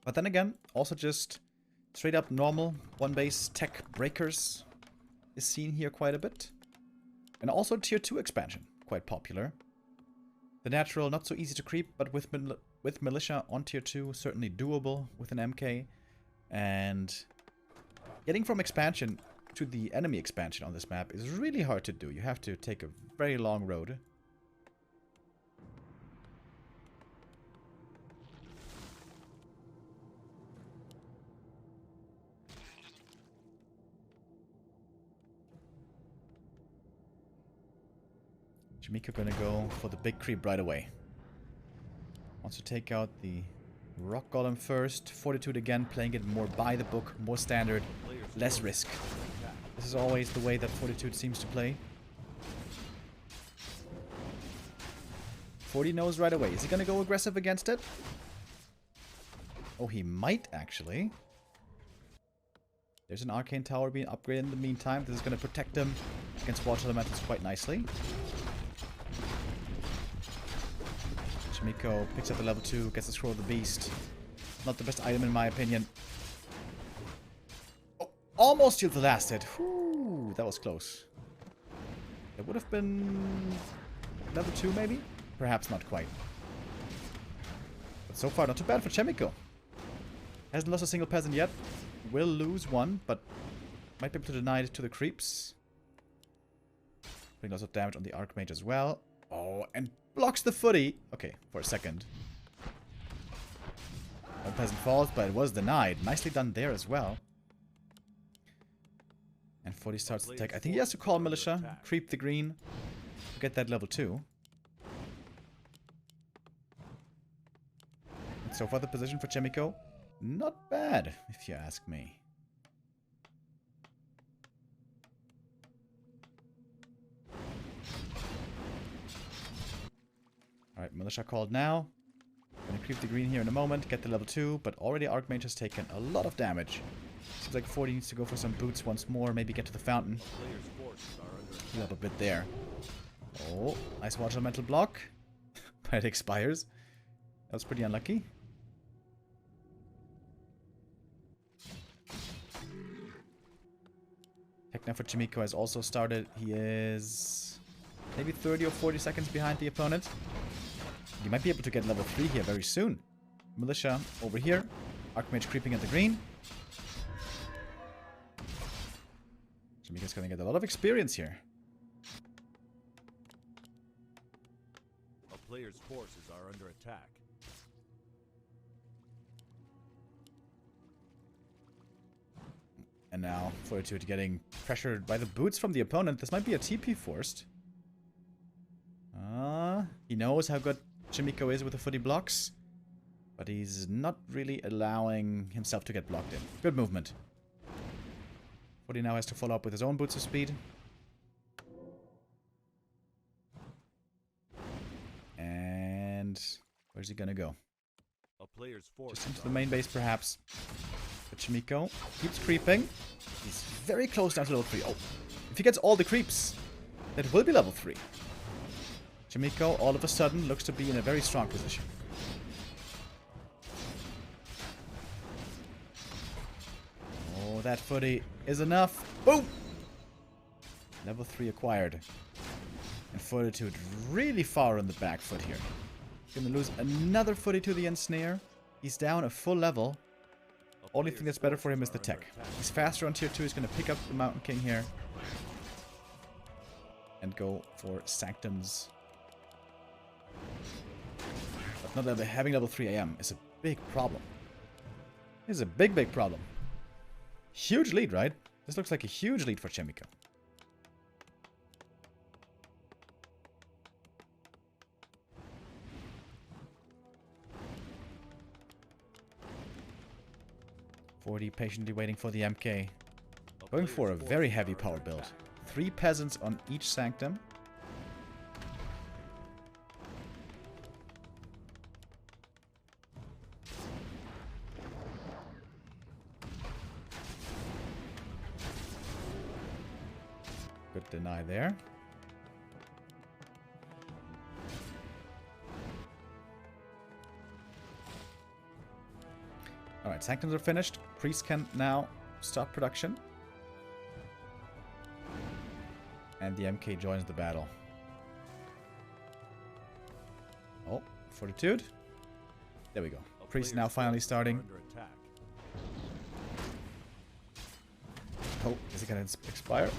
But then again, also just straight up normal one-base tech breakers is seen here quite a bit. And also tier 2 expansion, quite popular. The natural, not so easy to creep, but with militia on tier 2, certainly doable with an MK. And getting from expansion to the enemy expansion on this map is really hard to do. You have to take a very long road. Chaemiko gonna go for the big creep right away. Wants to take out the Rock Golem first. Fortitude again, playing it more by the book, more standard, less risk. This is always the way that Fortitude seems to play. 40 knows right away. Is he gonna go aggressive against it? Oh, he might actually. There's an Arcane Tower being upgraded in the meantime. This is gonna protect him against Water Elementals quite nicely. Chaemiko picks up the level 2, gets the Scroll of the Beast. Not the best item in my opinion. Oh, almost healed the last hit. Whew. Ooh, that was close. It would have been level 2 maybe? Perhaps not quite. But so far, not too bad for Chaemiko. Hasn't lost a single peasant yet. Will lose one, but might be able to deny it to the creeps. Putting lots of damage on the Archmage as well. Oh, and blocks the footy. Okay, for a second. One peasant falls, but it was denied. Nicely done there as well. And 40 starts the attack. I think he has to call Militia, creep the green, to get that level 2. And so far the position for Chaemiko, not bad, if you ask me. Alright, Militia called now. Gonna creep the green here in a moment, get the level 2, but already Archmage has taken a lot of damage. Seems like 40 needs to go for some boots once more, maybe get to the fountain. Heal up a bit there. Oh, nice water elemental block. But it expires. That was pretty unlucky. Tech now for Chaemiko has also started. He is maybe 30 or 40 seconds behind the opponent. He might be able to get level 3 here very soon. Militia over here. Archmage creeping at the green. Chaemiko's gonna get a lot of experience here. A player's forces are under attack. And now Fortitude getting pressured by the boots from the opponent. This might be a TP forced. He knows how good Chaemiko is with the footy blocks. But he's not really allowing himself to get blocked in. Good movement. Footy now has to follow up with his own boots of speed. And where's he gonna go? A player's force Just into the main base, perhaps. But Chaemiko keeps creeping. He's very close down to level 3. Oh, if he gets all the creeps, that will be level 3. Chaemiko, all of a sudden, looks to be in a very strong position. Oh, that footy is enough. Boom! Level 3 acquired. And Fortitude really far on the back foot here. Gonna lose another footy to the ensnare. He's down a full level. Only thing that's better for him is the tech. He's faster on tier 2. He's gonna pick up the Mountain King here. And go for Sanctums. But not having level 3 AM is a big problem. This is a big, big problem. Huge lead, right? This looks like a huge lead for Chaemiko. Patiently waiting for the MK. Going for a very heavy power build. 3 peasants on each sanctum. Good deny there. Alright, sanctums are finished. Priest can now stop production. And the MK joins the battle. Oh, Fortitude. There we go. Priest now finally starting. Oh, is it going to expire?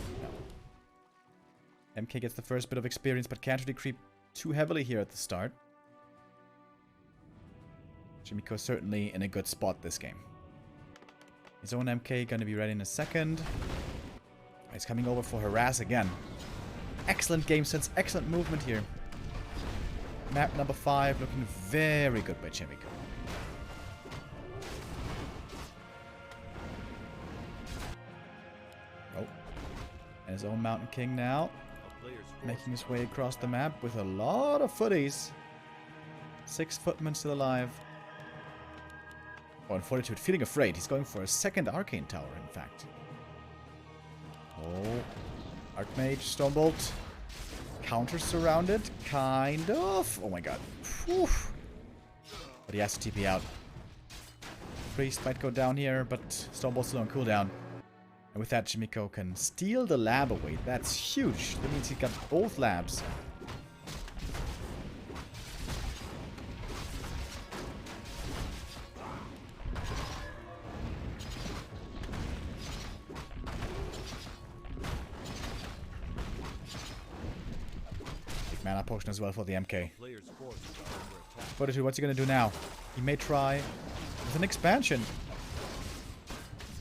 No. MK gets the first bit of experience, but can't really creep too heavily here at the start. Chaemiko certainly in a good spot this game. His own MK gonna be ready in a second. He's coming over for harass again. Excellent game sense, excellent movement here. Map number 5 looking very good by Chaemiko. Oh. And his own Mountain King now. Making his way across the map with a lot of footies. 6 footmen still alive. Oh, and Fortitude feeling afraid. He's going for a second Arcane Tower, in fact. Oh. Archmage, Stonebolt. Counter surrounded. Kind of. Oh my god. Whew. But he has to TP out. Priest might go down here, but Stonebolt's still on cooldown. And And with that, Chaemiko can steal the lab away. That's huge. That means he got both labs. Big mana potion as well for the MK. Fortitude, what's he gonna do now? He may try with an expansion.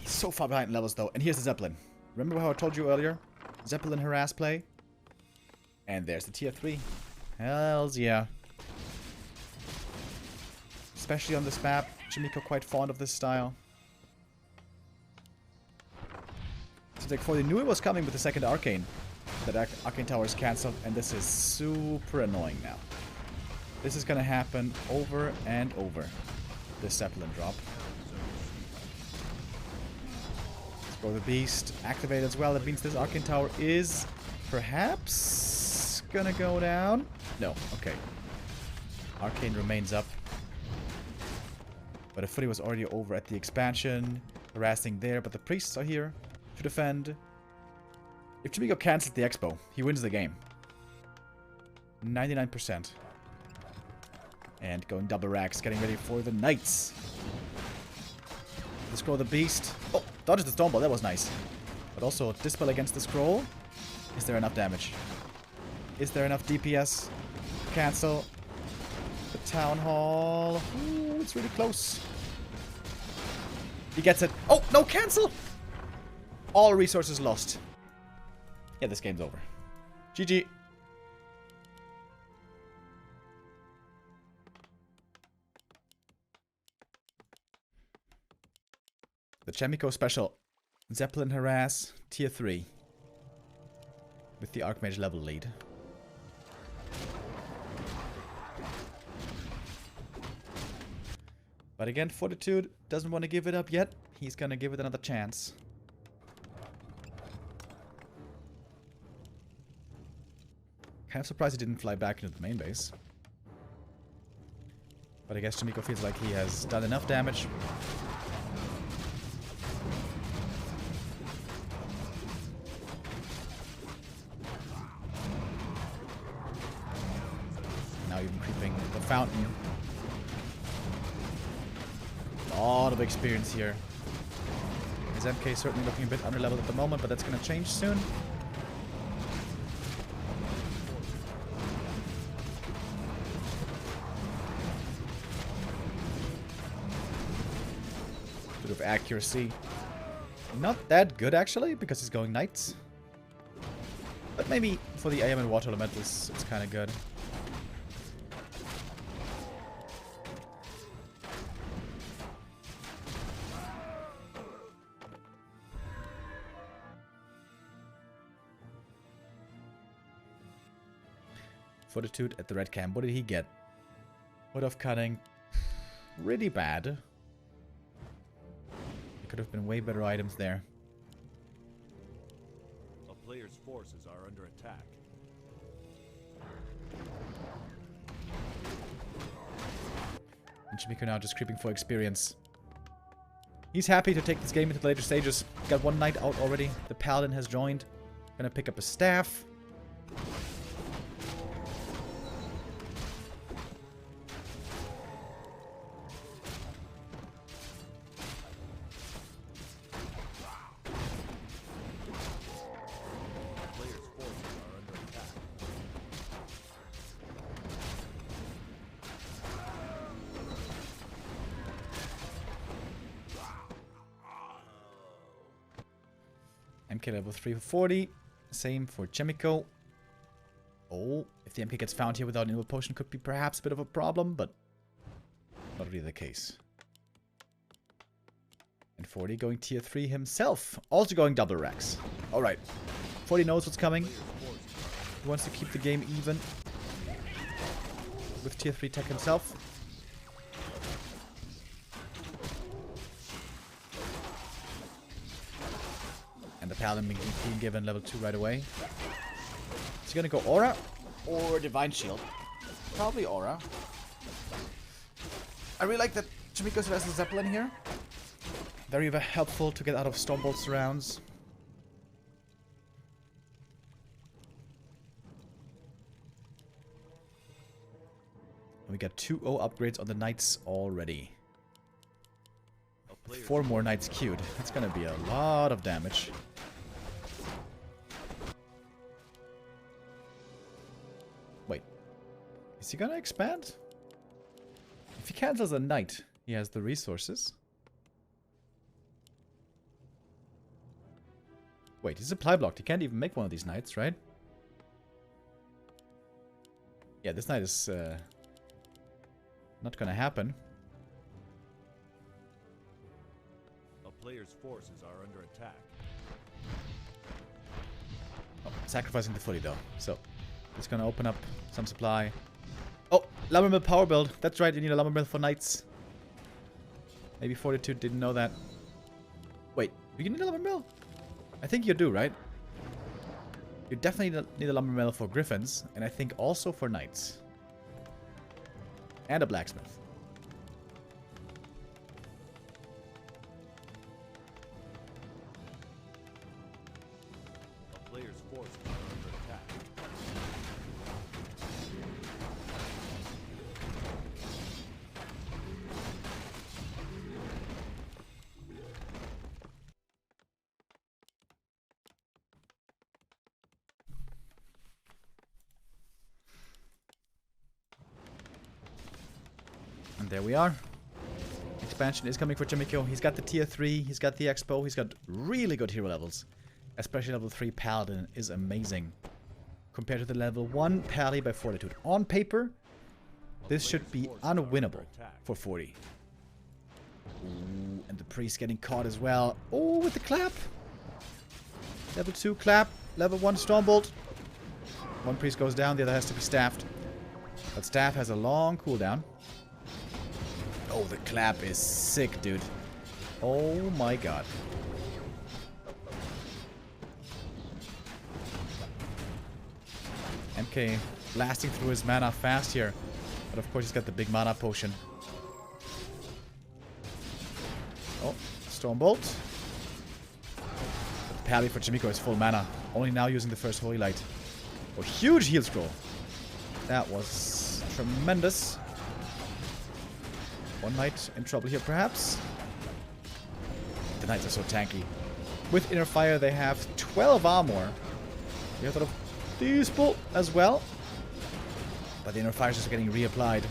He's so far behind in levels though. And here's the Zeppelin. Remember how I told you earlier? Zeppelin harass play. And there's the tier 3. Hells yeah. Especially on this map. Chaemiko quite fond of this style. So like, they knew it was coming with the second Arcane. That Arcane Tower is cancelled. And this is super annoying now. This is gonna happen over and over. This Zeppelin drop. Let's go the Beast. Activate as well. That means this Arcane Tower is perhaps gonna go down. No, okay. Arcane remains up. But the footy was already over at the expansion. Harassing there, but the priests are here to defend. If Chaemiko cancels the expo, he wins the game. 99%. And going double racks, getting ready for the Knights. The Scroll the Beast. Oh, dodges the Stormball, that was nice. But also, Dispel against the Scroll. Is there enough damage? Is there enough DPS? Cancel. The Town Hall. Ooh, it's really close. He gets it. Oh, no, cancel! All resources lost. Yeah, this game's over. GG. The Chaemiko special. Zeppelin harass, tier 3. With the Archmage level lead. But again, Fortitude doesn't want to give it up yet. He's gonna give it another chance. Kind of surprised he didn't fly back into the main base. But I guess Chaemiko feels like he has done enough damage. Now even creeping the fountain. A lot of experience here. His MK is certainly looking a bit underleveled at the moment, but that's going to change soon. Bit of accuracy. Not that good, actually, because he's going Knights. But maybe for the AM and Water Elementals, it's kind of good. Fortitude at the red camp. What did he get? Wood of Cutting. Really bad. There could have been way better items there. A player's forces are under attack. And Chaemiko now just creeping for experience. He's happy to take this game into the later stages. Got one knight out already. The paladin has joined. Gonna pick up a staff. MK level 3 for 40. Same for Chaemiko. Oh, if the MK gets found here without an Inward Potion, could be perhaps a bit of a problem, but not really the case. And 40 going tier 3 himself. Also going double racks. Alright. 40 knows what's coming. He wants to keep the game even. With tier 3 tech himself. And the Paladin being given level 2 right away. Is he gonna go Aura or Divine Shield? Probably Aura. I really like that Chaemiko has a Zeppelin here. Very helpful to get out of Stormbolt surrounds. And we got 2-0 upgrades on the knights already. A player's 4 more knights queued. That's gonna be a lot of damage. Wait. Is he gonna expand? If he cancels a knight, he has the resources. Wait, he's supply blocked. He can't even make one of these knights, right? Yeah, this knight is not gonna happen. A player's forces are under attack. Oh, sacrificing the fully though. So, he's gonna open up some supply. Oh, lumber mill power build. That's right, you need a lumber mill for knights. Maybe Fortitude didn't know that. Wait, you need a lumber mill? I think you do, right? You definitely need a lumber mill for griffins, and I think also for knights. And a blacksmith. A player's forces are under attack. And there we are. Expansion is coming for Chaemiko. He's got the tier 3, he's got the expo, he's got really good hero levels. Especially level 3 Paladin is amazing. Compared to the level 1 Pally by Fortitude. On paper, this should be unwinnable for 40. Ooh, and the priest getting caught as well. Oh, with the clap. Level 2 clap. Level 1 Stormbolt. One priest goes down, the other has to be staffed. But staff has a long cooldown. Oh, the clap is sick, dude. Oh my god. MK blasting through his mana fast here. But of course he's got the big mana potion. Oh, Stormbolt. But the Pally for Chaemiko is full mana. Only now using the first Holy Light. Oh, huge heal scroll. That was tremendous. One knight in trouble here, perhaps. The knights are so tanky. With Inner Fire, they have 12 armor. We have a lot of these pull as well. But the Inner Fire is just getting reapplied.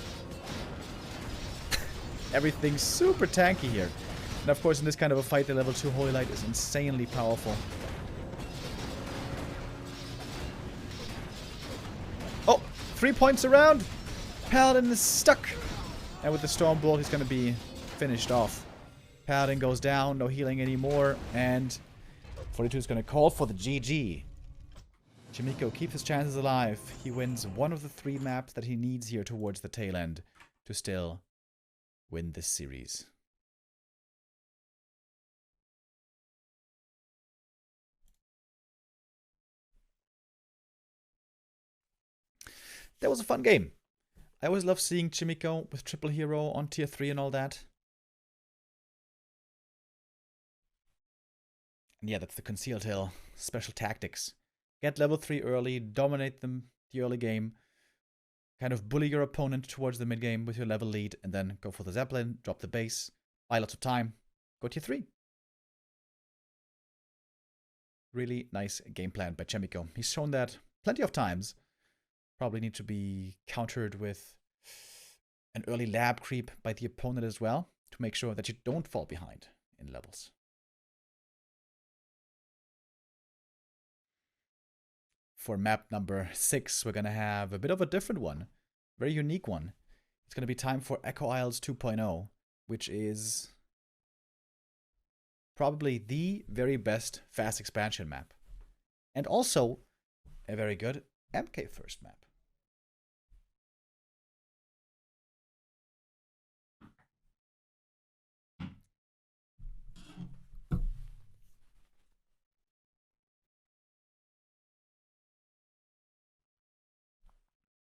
Everything's super tanky here. And of course, in this kind of a fight, the level 2 Holy Light is insanely powerful. Oh, 3 points around. Paladin is stuck. And with the Stormbolt, he's going to be finished off. Paladin goes down, no healing anymore, and 42 is going to call for the GG. Chaemiko keeps his chances alive. He wins one of the 3 maps that he needs here towards the tail end to still win this series. That was a fun game. I always love seeing Chaemiko with triple hero on tier 3 and all that. And yeah, that's the Concealed Hill special tactics. Get level 3 early, dominate them the early game, kind of bully your opponent towards the mid game with your level lead, and then go for the Zeppelin, drop the base, buy lots of time, go tier 3. Really nice game plan by Chaemiko. He's shown that plenty of times. Probably need to be countered with an early lab creep by the opponent as well, to make sure that you don't fall behind in levels. For map number 6, we're going to have a bit of a different one. Very unique one. It's going to be time for Echo Isles 2.0, which is probably the very best fast expansion map. And also a very good MK first map.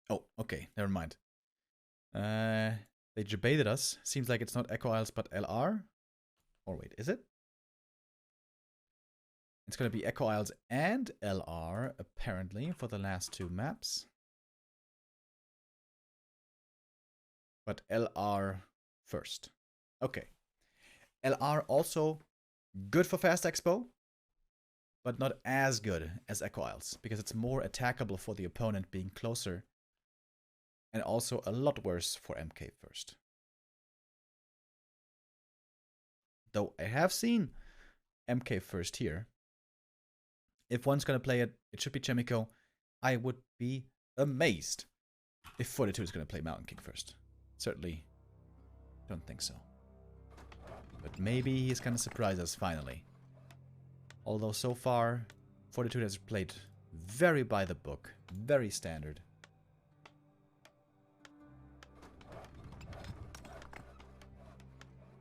Oh, okay, never mind. They debated us. Seems like it's not Echo Isles, but LR. Or wait, is it? It's going to be Echo Isles and LR, apparently, for the last 2 maps. But LR first. Okay. LR also good for fast expo, but not as good as Echo Isles, because it's more attackable for the opponent being closer, and also a lot worse for MK first. Though I have seen MK first here. If one's gonna play it, it should be Chaemiko. I would be amazed if Fortitude is gonna play Mountain King first. Certainly don't think so. But maybe he's gonna surprise us finally. Although so far, Fortitude has played very by the book, very standard.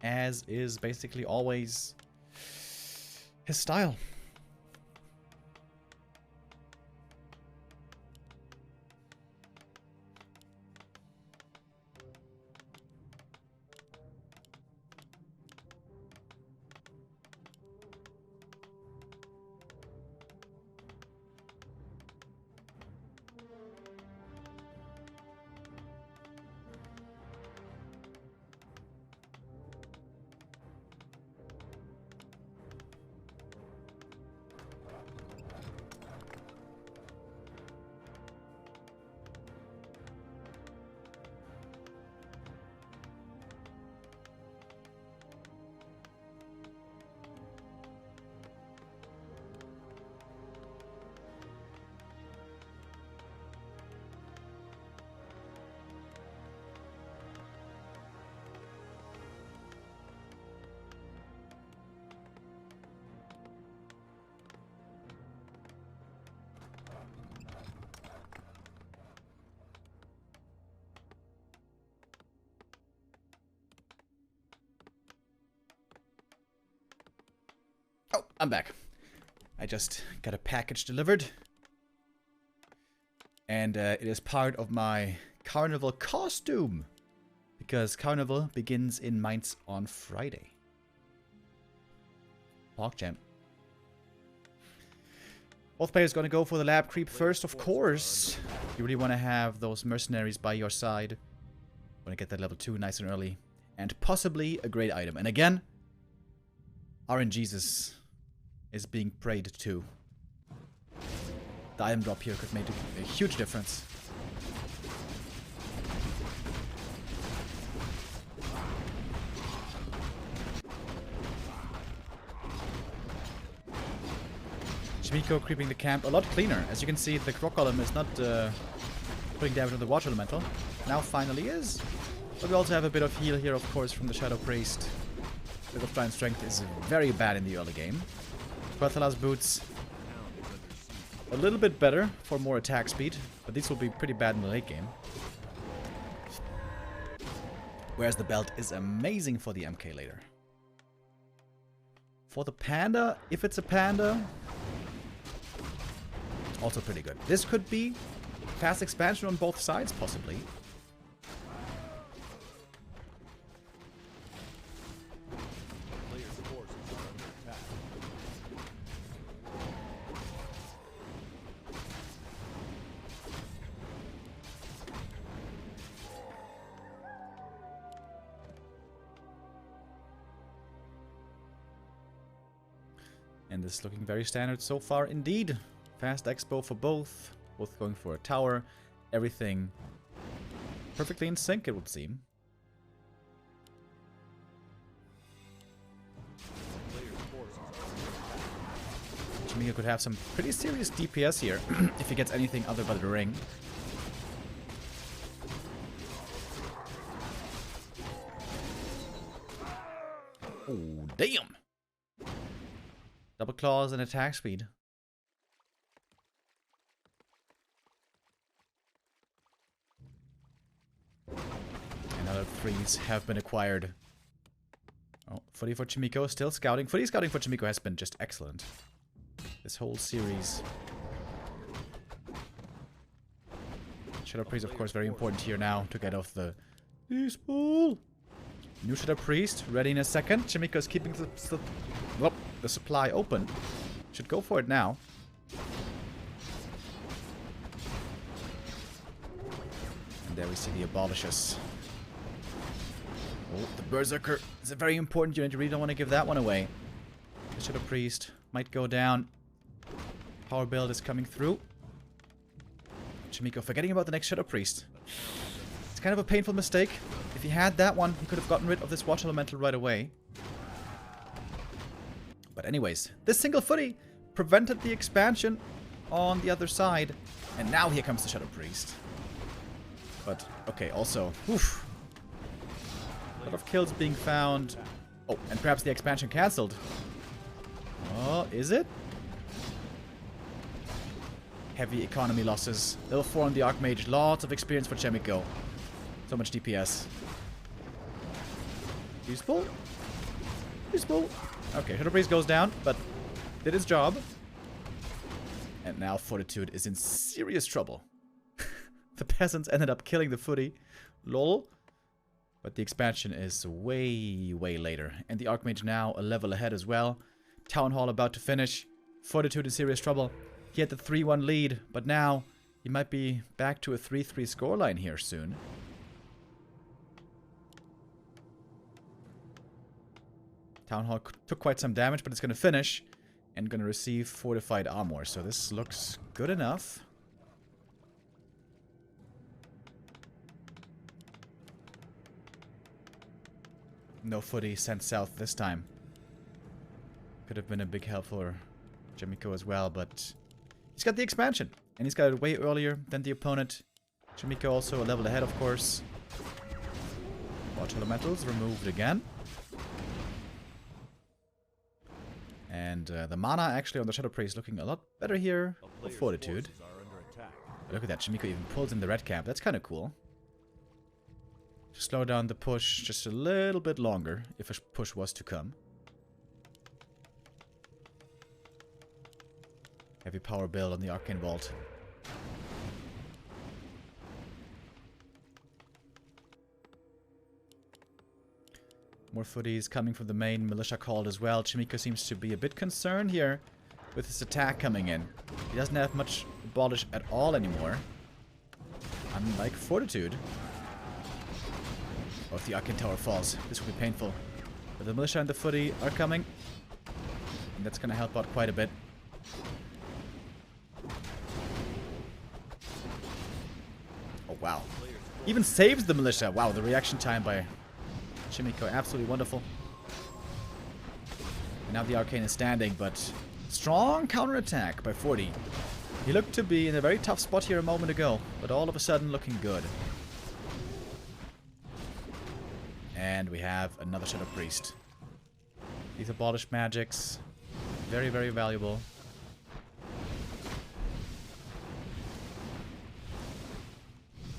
As is basically always his style. Oh, I'm back. I just got a package delivered. And it is part of my carnival costume. Because carnival begins in Mainz on Friday. PogChamp. Both players gonna go for the lab creep first, of course. You really want to have those mercenaries by your side. Want to get that level 2 nice and early. And possibly a great item. And again, RNGesus is being prayed to. The item drop here could make a huge difference. Chaemiko creeping the camp a lot cleaner. As you can see, the Croc Golem is not putting damage on the Water Elemental. Now finally is. But we also have a bit of heal here, of course, from the Shadow Priest. Bit of Giant Strength is very bad in the early game. Quetzal's Boots, a little bit better for more attack speed, but these will be pretty bad in the late game. Whereas the belt is amazing for the MK later. For the Panda, if it's a Panda, also pretty good. This could be fast expansion on both sides, possibly. And this is looking very standard so far indeed. Fast expo for both. Both going for a tower. Everything perfectly in sync, it would seem. Chaemiko could have some pretty serious DPS here if he gets anything other but a ring. Oh, damn! Double claws and attack speed. Another threes have been acquired. Oh, footy for Chaemiko, still scouting. Footy scouting for Chaemiko has been just excellent. This whole series. Shadow Priest, of course, very important here now to get off the spool. New Shadow Priest, ready in a second. Chaemiko is keeping the supply open. Should go for it now. And there we see the Abolishers. Oh, the Berserker is a very important unit. You really don't want to give that one away. The Shadow Priest might go down. Power build is coming through. Chaemiko forgetting about the next Shadow Priest. It's kind of a painful mistake. If he had that one, he could have gotten rid of this Water Elemental right away. But anyways, this single footy prevented the expansion on the other side. And now here comes the Shadow Priest. But, okay, also, oof. A lot of kills being found. Oh, and perhaps the expansion cancelled. Oh, is it? Heavy economy losses. Level 4 on the Archmage. Lots of experience for Chaemiko. So much DPS. Useful? Useful. Okay, Shadow Priest goes down, but did his job. And now Fortitude is in serious trouble. The peasants ended up killing the footy. Lol. But the expansion is way, way later. And the Archmage now a level ahead as well. Town Hall about to finish. Fortitude in serious trouble. He had the 3-1 lead, but now he might be back to a 3-3 scoreline here soon. Town Hall took quite some damage, but it's going to finish. And going to receive fortified armor. So this looks good enough. No footy sent south this time. Could have been a big help for Chaemiko as well, but he's got the expansion. And he's got it way earlier than the opponent. Chaemiko also a level ahead, of course. Water Elementals removed again. And the mana actually on the Shadow Priest looking a lot better here with Fortitude. Look at that, Chaemiko even pulls in the red cap. That's kind of cool. To slow down the push just a little bit longer, if a push was to come. Heavy power build on the Arcane Vault. More footies coming from the main militia called as well. Chaemiko seems to be a bit concerned here with his attack coming in. He doesn't have much abolish at all anymore. Unlike Fortitude. Or if the Arcane Tower falls, this will be painful. But the militia and the footy are coming. And that's going to help out quite a bit. Oh, wow. Even saves the militia. Wow, the reaction time by Chaemiko, absolutely wonderful. And now the Arcane is standing, but strong counterattack by 40. He looked to be in a very tough spot here a moment ago, but all of a sudden looking good. And we have another Shadow Priest. These abolished magics. Very, very valuable.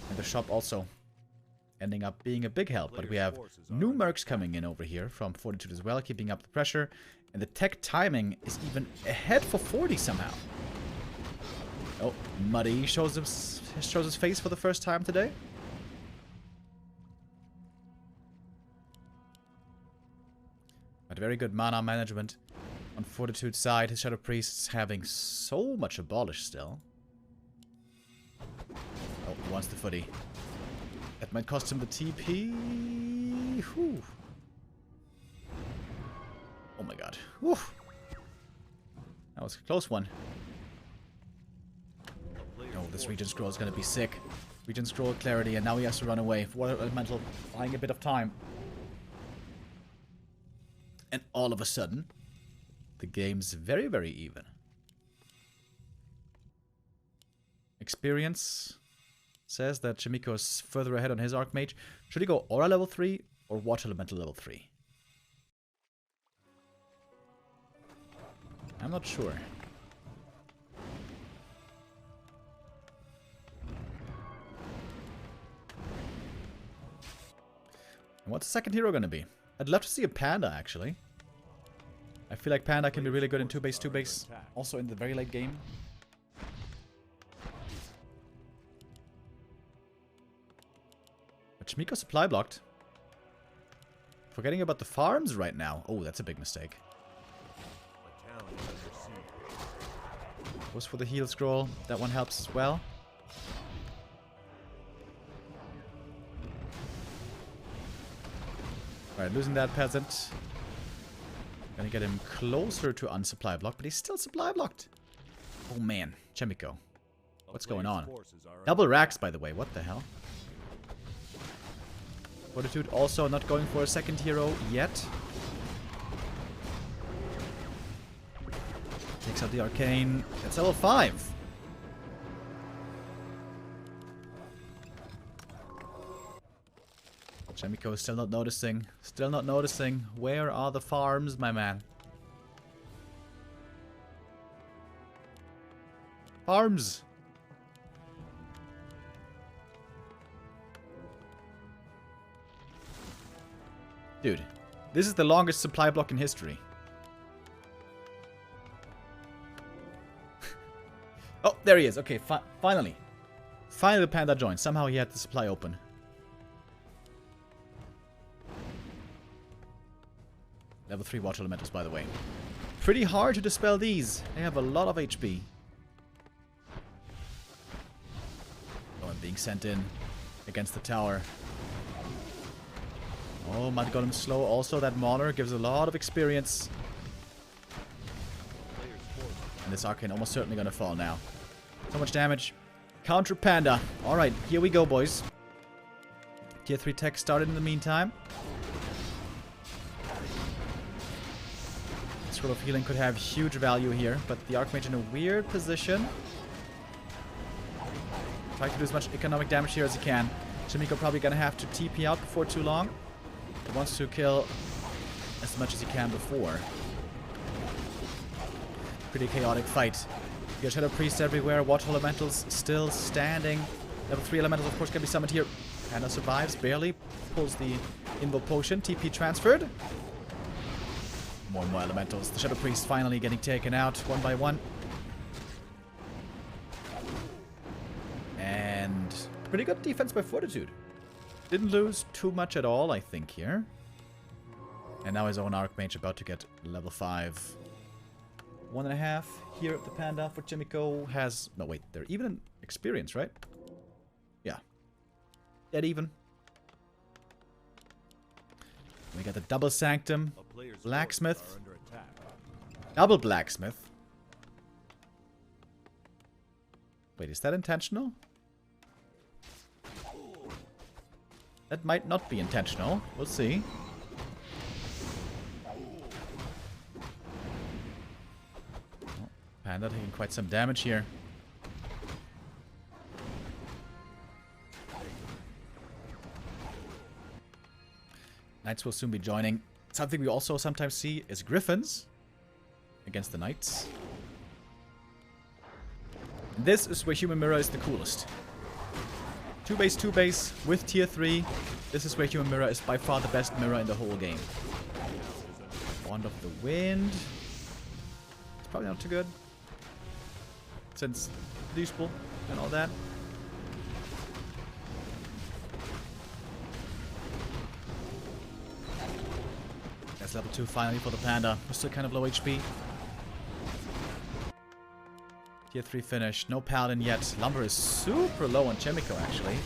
And the shop also ending up being a big help. But we have new mercs coming in over here from Fortitude as well, keeping up the pressure. And the tech timing is even ahead for 40 somehow. Oh, Muddy shows his face for the first time today. But very good mana management on Fortitude's side. His Shadow Priest's having so much abolish still. Oh, he wants the footy. That might cost him the TP. Whew. Oh my god. Whew. That was a close one. Oh, this Regent Scroll is going to be sick. Regent Scroll clarity, and now he has to run away. Water Elemental buying a bit of time. And all of a sudden, the game's very, very even. Experience says that Chaemiko is further ahead on his Archmage. Should he go Aura level 3 or Water Elemental level 3? I'm not sure. And what's the second hero going to be? I'd love to see a Panda, actually. I feel like Panda can be really good in 2-base, also in the very late game. But Chaemiko supply blocked. Forgetting about the farms right now. Oh, that's a big mistake. Goes for the heal scroll. That one helps as well. Alright, losing that peasant. Gonna get him closer to unsupply block, but he's still supply blocked. Oh man, Chaemiko. What's going on? Double racks, by the way. What the hell? Fortitude also not going for a second hero yet. Takes out the arcane. It's level 5. Chaemiko is still not noticing. Still not noticing. Where are the farms, my man? Farms! Dude, this is the longest supply block in history. Oh, there he is. Okay, finally. Finally the panda joined. Somehow he had the supply open. Level 3 water elementals, by the way. Pretty hard to dispel these. They have a lot of HP. Oh, I'm being sent in against the tower. Oh, Mud Golem slow. Also, that Mauler gives a lot of experience. And this Arcane almost certainly gonna fall now. So much damage. Counter Panda. Alright, here we go, boys. Tier 3 tech started in the meantime. Scroll of Healing could have huge value here, but the Archmage in a weird position. Try to do as much economic damage here as he can. Chaemiko probably gonna have to TP out before too long. He wants to kill as much as he can before. Pretty chaotic fight. You got Shadow Priest everywhere. Water Elementals still standing. Level 3 Elementals, of course, can be summoned here. Panda survives, barely. Pulls the Invo Potion. TP transferred. More and more Elementals. The Shadow Priest finally getting taken out one by one. And pretty good defense by Fortitude. Didn't lose too much at all, I think, here. And now his own Archmage about to get level 5. 1.5 here at the Panda for Chaemiko has... No, wait, they're even in experience, right? Yeah. Dead even. We got the double Sanctum. Blacksmith. Double Blacksmith. Wait, is that intentional? That might not be intentional. We'll see. Oh, Panda taking quite some damage here. Knights will soon be joining. Something we also sometimes see is Griffins against the Knights. This is where Human Mirror is the coolest. 2 base with tier 3. This is where Human Mirror is by far the best mirror in the whole game. Wand of the Wind. It's probably not too good. Since useful and all that. That's level 2 finally for the Panda. We're still kind of low HP. Tier 3 finish. No Paladin yet. Lumber is super low on Chaemiko, actually.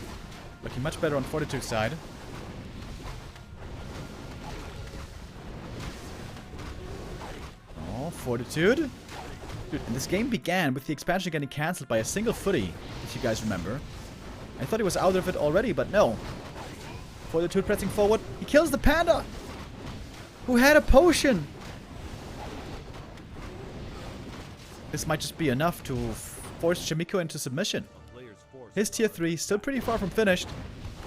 Looking much better on Fortitude's side. Oh, Fortitude. Dude, and this game began with the expansion getting cancelled by a single footy, if you guys remember. I thought he was out of it already, but no. Fortitude pressing forward. He kills the Panda! Who had a potion! This might just be enough to force Chaemiko into submission. His tier 3 still pretty far from finished,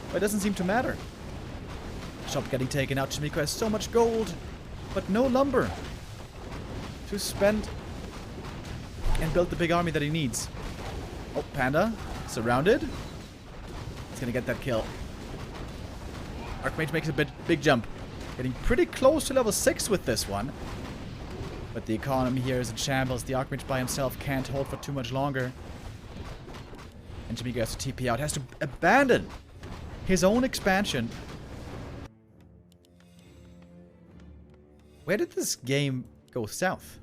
but it doesn't seem to matter. Shop getting taken out. Chaemiko has so much gold, but no lumber to spend and build the big army that he needs. Oh, Panda surrounded. He's gonna get that kill. Archmage makes a big jump. Getting pretty close to level 6 with this one. But the economy here is in shambles. The Archmage by himself can't hold for too much longer. And Chaemiko has to TP out. Has to abandon his own expansion. Where did this game go south?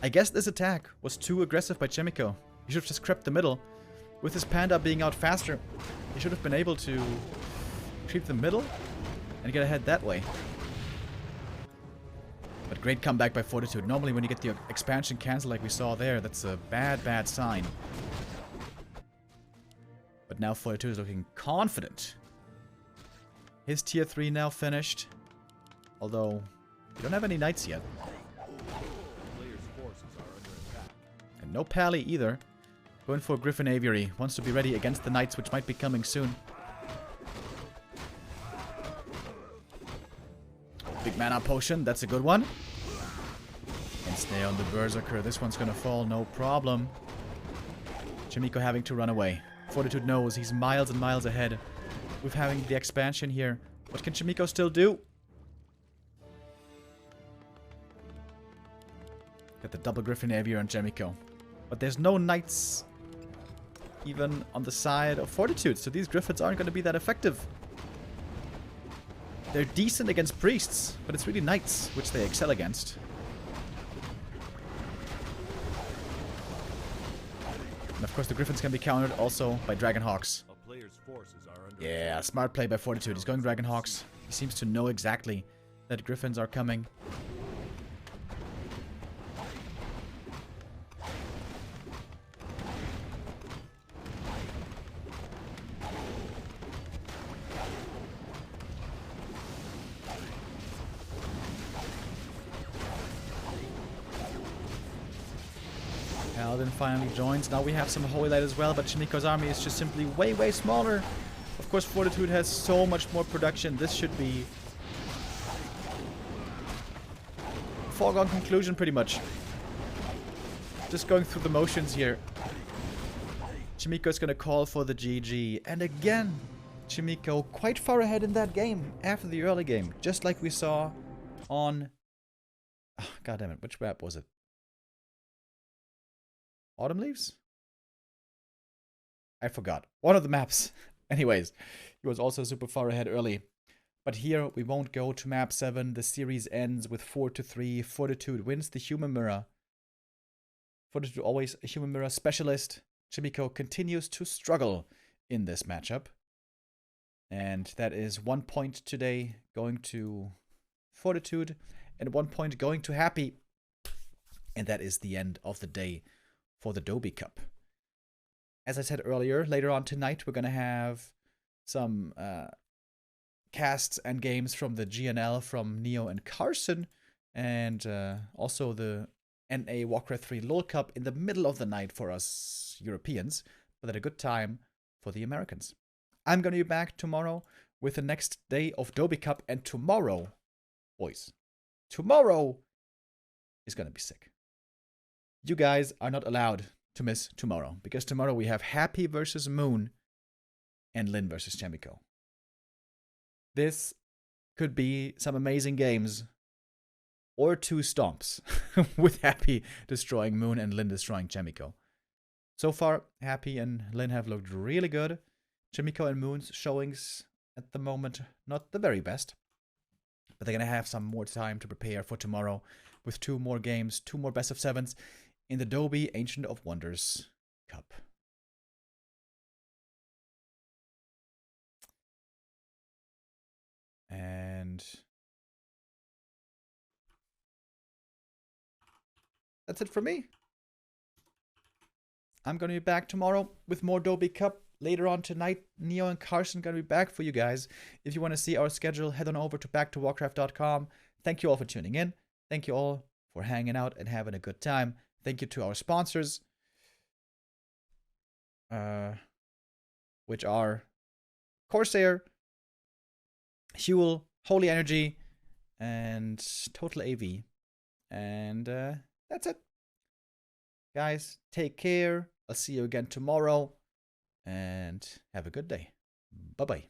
I guess this attack was too aggressive by Chaemiko. He should have just crept the middle. With his Panda being out faster, he should have been able to creep the middle and get ahead that way. But great comeback by Fortitude. Normally when you get the expansion cancelled like we saw there, that's a bad, bad sign. But now Fortitude is looking confident. His tier 3 now finished. Although, we don't have any knights yet. Players' forces are under attack. And no pally either. Going for Griffin Aviary. Wants to be ready against the knights, which might be coming soon. Big mana potion, that's a good one. And stay on the Berserker. This one's gonna fall, no problem. Chaemiko having to run away. Fortitude knows he's miles and miles ahead with having the expansion here. What can Chaemiko still do? Got the double Griffin Aviary on Chaemiko. But there's no knights even on the side of Fortitude, so these Griffins aren't going to be that effective. They're decent against priests, but it's really knights which they excel against. And of course the Griffins can be countered also by Dragonhawks. A player's forces are under Yeah, attack. smart play by Fortitude. He's going Dragonhawks. He seems to know exactly that Griffins are coming. Paladin finally joins. Now we have some Holy Light as well, but Chaemiko's army is just simply way, way smaller. Of course, Fortitude has so much more production. This should be a foregone conclusion, pretty much. Just going through the motions here. Chaemiko's gonna call for the GG. And again, Chaemiko quite far ahead in that game after the early game. Just like we saw on... Oh, God damn it, which map was it? Autumn Leaves? I forgot. One of the maps. Anyways, he was also super far ahead early. But here, we won't go to map 7. The series ends with 4-3. Fortitude wins the Human Mirror. Fortitude always a Human Mirror specialist. Chaemiko continues to struggle in this matchup. And that is 1 point today going to Fortitude. And 1 point going to Happy. And that is the end of the day for the Doubi Cup. As I said earlier, later on tonight we're going to have some casts and games from the GNL from Neo and Carson, and also the NA Warcraft 3 LoL Cup in the middle of the night for us Europeans, but at a good time for the Americans. I'm going to be back tomorrow with the next day of Doubi Cup, and tomorrow, boys, tomorrow is going to be sick. You guys are not allowed to miss tomorrow, because tomorrow we have Happy versus Moon and Lin versus Chaemiko. This could be some amazing games, or 2 stomps, with Happy destroying Moon and Lin destroying Chaemiko. So far, Happy and Lin have looked really good. Chaemiko and Moon's showings at the moment, not the very best. But they're going to have some more time to prepare for tomorrow with 2 more games, 2 more best of 7s in the Doubi Ancient of Wonders Cup. And that's it for me. I'm going to be back tomorrow with more Doubi Cup. Later on tonight, Neo and Carson are going to be back for you guys. If you want to see our schedule, head on over to backtowarcraft.com. Thank you all for tuning in. Thank you all for hanging out and having a good time. Thank you to our sponsors, which are CORSAIR, Huel, Holy Energy, and Total AV. And that's it. Guys, take care. I'll see you again tomorrow. And have a good day. Bye-bye.